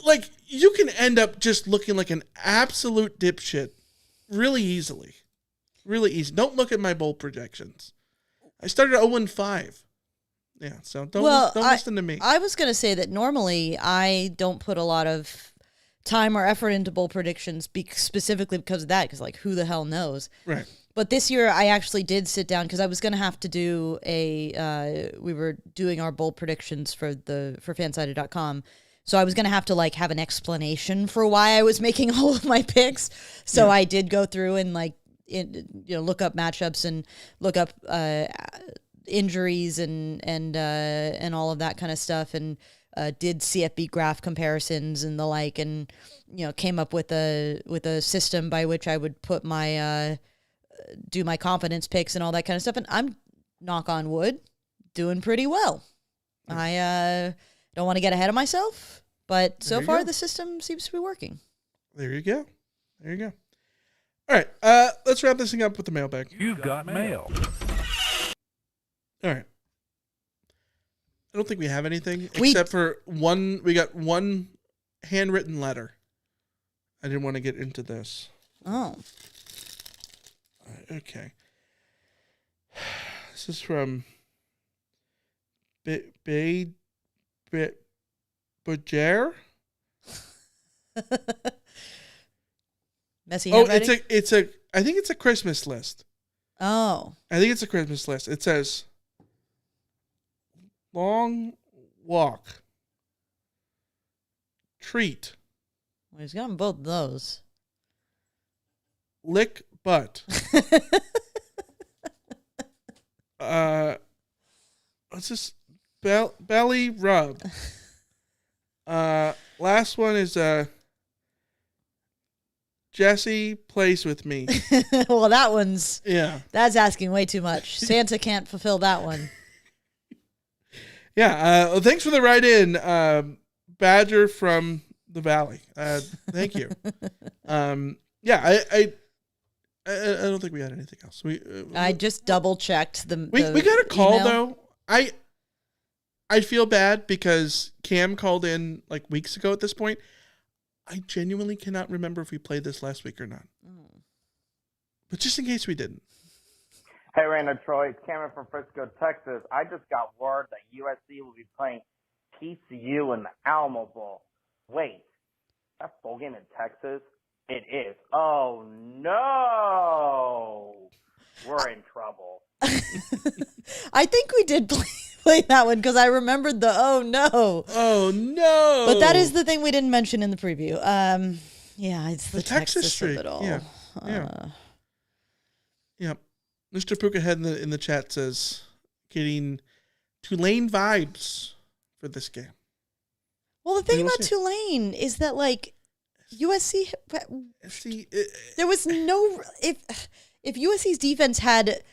[SPEAKER 1] Like, you can end up just looking like an absolute dipshit really easily. Really easy. Don't look at my bowl projections. I started 0-5. Yeah, so don't listen to me.
[SPEAKER 2] I was going to say that normally I don't put a lot of time or effort into bowl predictions specifically because of that, because, like, who the hell knows?
[SPEAKER 1] Right.
[SPEAKER 2] But this year I actually did sit down because I was going to have to do we were doing our bowl predictions for fansided.com. So I was going to have to have an explanation for why I was making all of my picks. So I did go through and look up matchups and look up injuries and all of that kind of stuff, and did CFB graph comparisons and the like, and came up with a system by which I would put my do my confidence picks and all that kind of stuff. And I'm, knock on wood, doing pretty well. I don't want to get ahead of myself, but so far the system seems to be working.
[SPEAKER 1] There you go. All right, let's wrap this thing up with the mailbag.
[SPEAKER 5] You've got mail.
[SPEAKER 1] All right. I don't think we have anything except for one. We got one handwritten letter. I didn't want to get into this.
[SPEAKER 2] Oh.
[SPEAKER 1] Okay. This is from Bajer.
[SPEAKER 2] Messy
[SPEAKER 1] Oh,
[SPEAKER 2] handwriting?
[SPEAKER 1] I think it's a Christmas list.
[SPEAKER 2] Oh.
[SPEAKER 1] I think it's a Christmas list. It says long walk. Treat.
[SPEAKER 2] Well, he's gotten both of those.
[SPEAKER 1] Lick butt. What's this? Belly rub. Last one is Jesse plays with me.
[SPEAKER 2] Well, that's asking way too much. Santa can't fulfill that one.
[SPEAKER 1] Yeah. Well, thanks for the write-in, Badger from the Valley. Thank you. Yeah, I don't think we had anything else.
[SPEAKER 2] I just double checked the.
[SPEAKER 1] We got a call
[SPEAKER 2] email.
[SPEAKER 1] though. I feel bad because Cam called in like weeks ago at this point. I genuinely cannot remember if we played this last week or not. But just in case we didn't.
[SPEAKER 4] Hey, Randall Troy. It's Cameron from Frisco, Texas. I just got word that USC will be playing TCU in the Alamo Bowl. Wait, that bowl game in Texas? It is. Oh, no. We're in trouble.
[SPEAKER 2] I think we did play that one because I remembered the oh no.
[SPEAKER 1] Oh no!
[SPEAKER 2] But that is the thing we didn't mention in the preview. Yeah, it's the Texas
[SPEAKER 1] streak.
[SPEAKER 2] of it all.
[SPEAKER 1] Yeah. Yep. Mr. Pukahead in the chat says getting Tulane vibes for this game.
[SPEAKER 2] Well, the thing about Tulane is that like USC, there was no if USC's defense had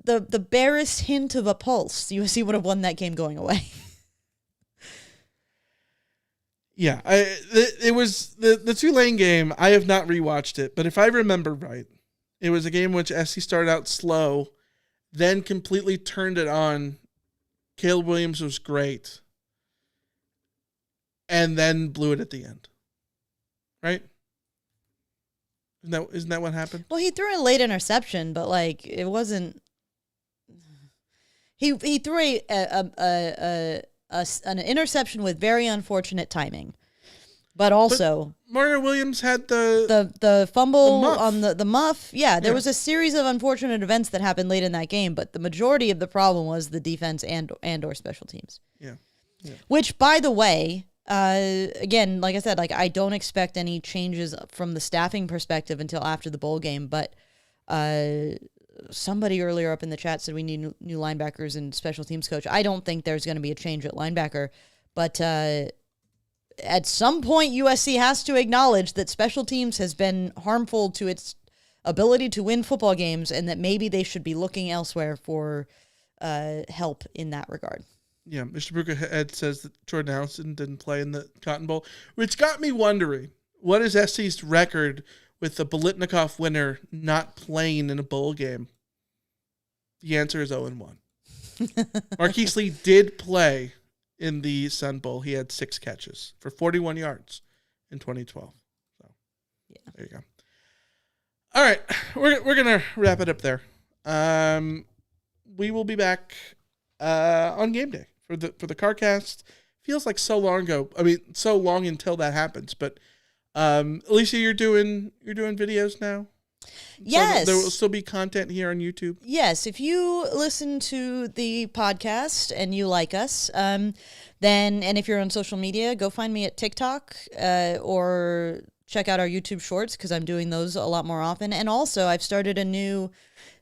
[SPEAKER 2] the barest hint of a pulse, USC would have won that game going away.
[SPEAKER 1] Yeah, it was the Tulane game. I have not rewatched it, but if I remember right, it was a game in which SC started out slow, then completely turned it on. Caleb Williams was great, and then blew it at the end. Right? Isn't that what happened?
[SPEAKER 2] Well, he threw a late interception, but like it wasn't. He threw an interception with very unfortunate timing, but also
[SPEAKER 1] Mario Williams had
[SPEAKER 2] the fumble
[SPEAKER 1] muff.
[SPEAKER 2] on the muff. Yeah, there was a series of unfortunate events that happened late in that game, but the majority of the problem was the defense and or special teams.
[SPEAKER 1] Yeah.
[SPEAKER 2] Which, by the way, again, like I said, like I don't expect any changes from the staffing perspective until after the bowl game, but somebody earlier up in the chat said we need new linebackers and special teams coach. I don't think there's going to be a change at linebacker, but at some point USC has to acknowledge that special teams has been harmful to its ability to win football games and that maybe they should be looking elsewhere for help in that regard.
[SPEAKER 1] Yeah, Mr. Brookerhead says that Jordan Allison didn't play in the Cotton Bowl, which got me wondering, what is SC's record with the Biletnikoff winner not playing in a bowl game? The answer is 0-1. Marquise Lee did play in the Sun Bowl. He had 6 catches for 41 yards in 2012. So, yeah, there you go. All right, we're gonna wrap it up there. We will be back on game day for the CarCast. Feels like so long ago. I mean, so long until that happens, but. Alicia, you're doing videos now?
[SPEAKER 2] Yes.
[SPEAKER 1] So there will still be content here on YouTube?
[SPEAKER 2] Yes. If you listen to the podcast and you like us, and if you're on social media, go find me at TikTok or check out our YouTube shorts because I'm doing those a lot more often. And also, I've started a new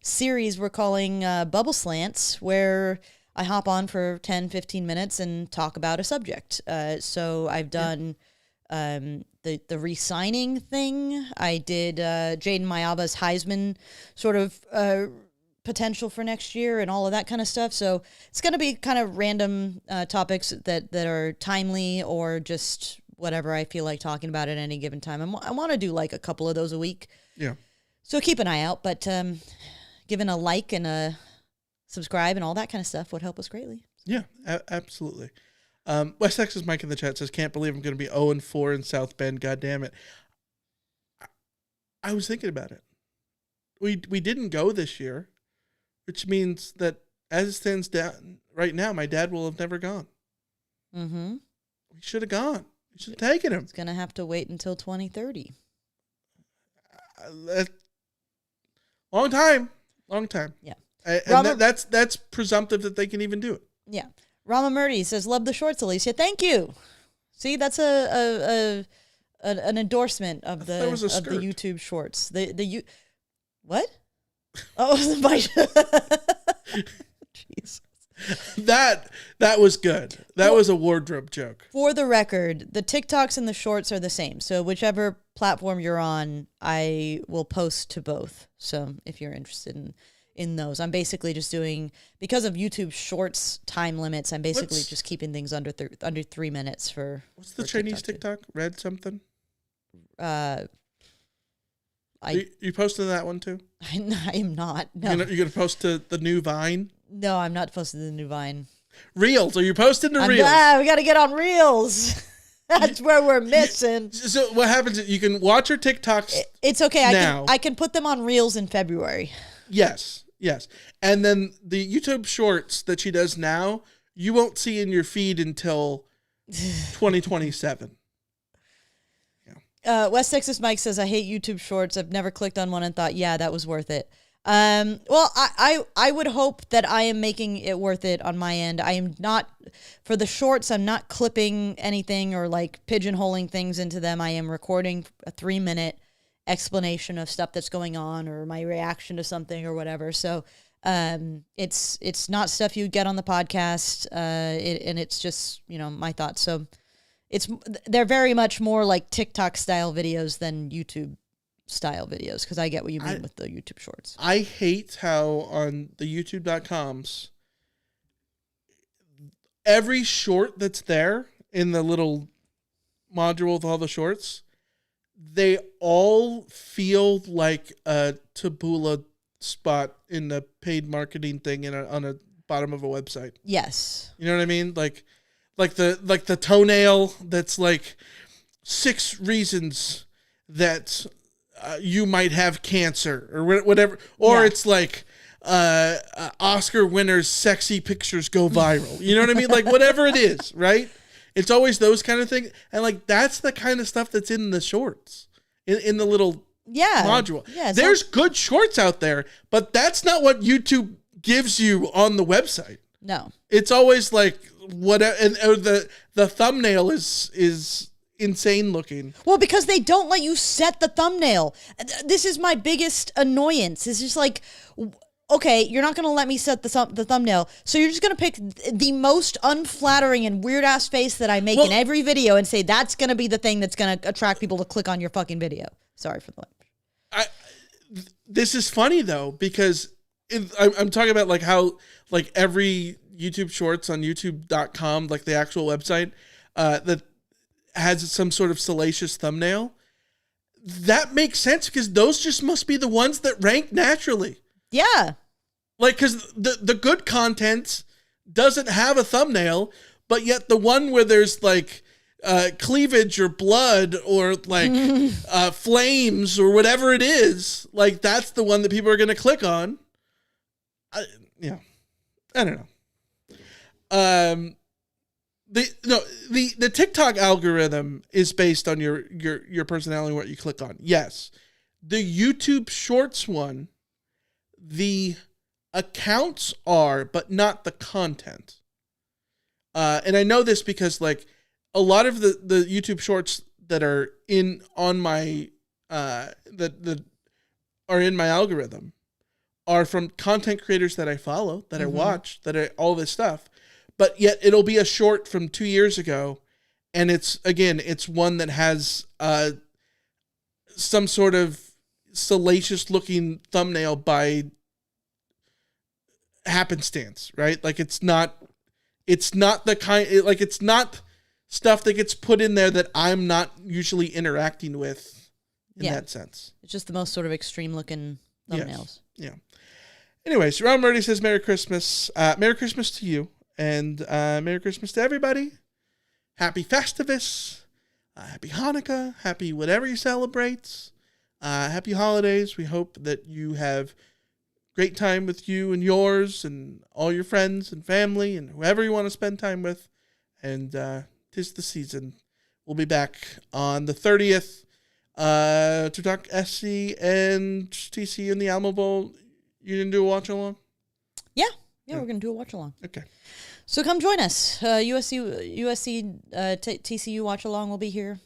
[SPEAKER 2] series we're calling Bubble Slants where I hop on for 10, 15 minutes and talk about a subject. So I've done... the re-signing thing. I did Jaden Mayaba's Heisman sort of potential for next year and all of that kind of stuff. So it's going to be kind of random topics that are timely or just whatever I feel like talking about at any given time. I want to do like a couple of those a week.
[SPEAKER 1] Yeah.
[SPEAKER 2] So keep an eye out, but giving a like and a subscribe and all that kind of stuff would help us greatly.
[SPEAKER 1] Yeah, absolutely. West Texas Mike in the chat says, can't believe I'm going to be 0-4 in South Bend. God damn it. I was thinking about it. We didn't go this year. which means that as it stands down right now, my dad will have never gone.
[SPEAKER 2] Mm-hmm.
[SPEAKER 1] He should have gone. We should have taken him.
[SPEAKER 2] It's going to have to wait until 2030.
[SPEAKER 1] Long time.
[SPEAKER 2] Yeah.
[SPEAKER 1] And that's presumptive that they can even do it.
[SPEAKER 2] Yeah. Rama Murdy says, love the shorts, Alicia. Thank you. See, that's an endorsement of the YouTube shorts. What? Oh, it was my Jesus.
[SPEAKER 1] That was good. That was a wardrobe joke.
[SPEAKER 2] For the record, the TikToks and the shorts are the same. So whichever platform you're on, I will post to both. So if you're interested in those, I'm basically just doing, because of YouTube Shorts time limits, I'm basically just keeping things under 3 minutes for.
[SPEAKER 1] What's the Chinese TikTok? Red something? You posted that one too?
[SPEAKER 2] I am not. No.
[SPEAKER 1] You're gonna post to the new Vine?
[SPEAKER 2] No, I'm not posting to the new Vine.
[SPEAKER 1] Reels? Are you posting to Reels?
[SPEAKER 2] We got to get on Reels. That's where we're missing.
[SPEAKER 1] So what happens is you can watch your TikToks.
[SPEAKER 2] It's okay.
[SPEAKER 1] Now.
[SPEAKER 2] I can put them on Reels in February.
[SPEAKER 1] Yes. And then the YouTube Shorts that she does now, you won't see in your feed until 2027.
[SPEAKER 2] West Texas Mike says, I hate YouTube Shorts. I've never clicked on one and thought, yeah, that was worth it. Well, I would hope that I am making it worth it on my end. I am not, for the shorts, I'm not clipping anything or like pigeonholing things into them. I am recording a 3-minute explanation of stuff that's going on or my reaction to something or whatever. So it's not stuff you get on the podcast, and it's just, my thoughts. So they're very much more like TikTok style videos than YouTube style videos, because I get what you mean with the YouTube Shorts.
[SPEAKER 1] I hate how on the YouTube.coms, every short that's there in the little module with all the shorts, they all feel like a taboola spot in the paid marketing thing on a bottom of a website.
[SPEAKER 2] Yes.
[SPEAKER 1] You know what I mean? Like the toenail that's like 6 reasons that you might have cancer or whatever. Or it's like Oscar winners' sexy pictures go viral. You know what I mean? Like whatever it is, right? It's always those kind of things. And like that's the kind of stuff that's in the shorts, in the little module. Yeah, there's good shorts out there, but that's not what YouTube gives you on the website.
[SPEAKER 2] No.
[SPEAKER 1] It's always like whatever, and the thumbnail is insane looking.
[SPEAKER 2] Well, because they don't let you set the thumbnail. This is my biggest annoyance. It's just like, okay, you're not going to let me set the thumbnail, so you're just going to pick the most unflattering and weird-ass face that I make in every video and say that's going to be the thing that's going to attract people to click on your fucking video. Sorry for the language.
[SPEAKER 1] This is funny, though, because I'm talking about like how like every YouTube Shorts on YouTube.com, like the actual website, that has some sort of salacious thumbnail. That makes sense because those just must be the ones that rank naturally.
[SPEAKER 2] Yeah.
[SPEAKER 1] Like, because the good content doesn't have a thumbnail, but yet the one where there's like cleavage or blood or like flames or whatever it is, like that's the one that people are going to click on. I don't know. The TikTok algorithm is based on your personality and what you click on. Yes. The YouTube Shorts one, the accounts are, but not the content. And I know this because like a lot of the YouTube Shorts that are on my that are in my algorithm are from content creators that I follow, that I watch, all this stuff. But yet it'll be a short from 2 years ago, and it's one that has some sort of salacious looking thumbnail by happenstance, right? Like it's not the kind, like it's not stuff that gets put in there that I'm not usually interacting with in that sense.
[SPEAKER 2] It's just the most sort of extreme looking thumbnails.
[SPEAKER 1] Yes. Yeah. Anyways, Ron Murdy says Merry Christmas. Merry Christmas to you. And Merry Christmas to everybody. Happy Festivus. Happy Hanukkah. Happy whatever you celebrate. Happy holidays. We hope that you have great time with you and yours and all your friends and family and whoever you want to spend time with. And 'tis the season. We'll be back on the 30th to talk SC and TCU in the Alamo Bowl. You didn't do a watch along?
[SPEAKER 2] Yeah, we're gonna do a watch along.
[SPEAKER 1] Okay.
[SPEAKER 2] So come join us. USC TCU watch along will be here.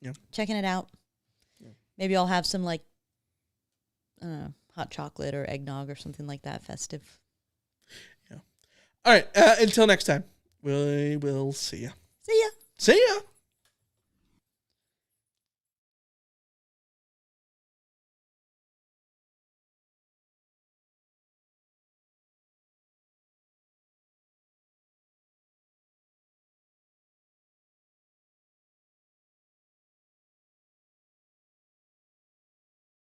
[SPEAKER 1] Yeah.
[SPEAKER 2] Checking it out. Yeah. Maybe I'll have some like hot chocolate or eggnog or something like that festive.
[SPEAKER 1] Yeah. All right. Until next time, we will see ya.
[SPEAKER 2] See ya.
[SPEAKER 1] See ya.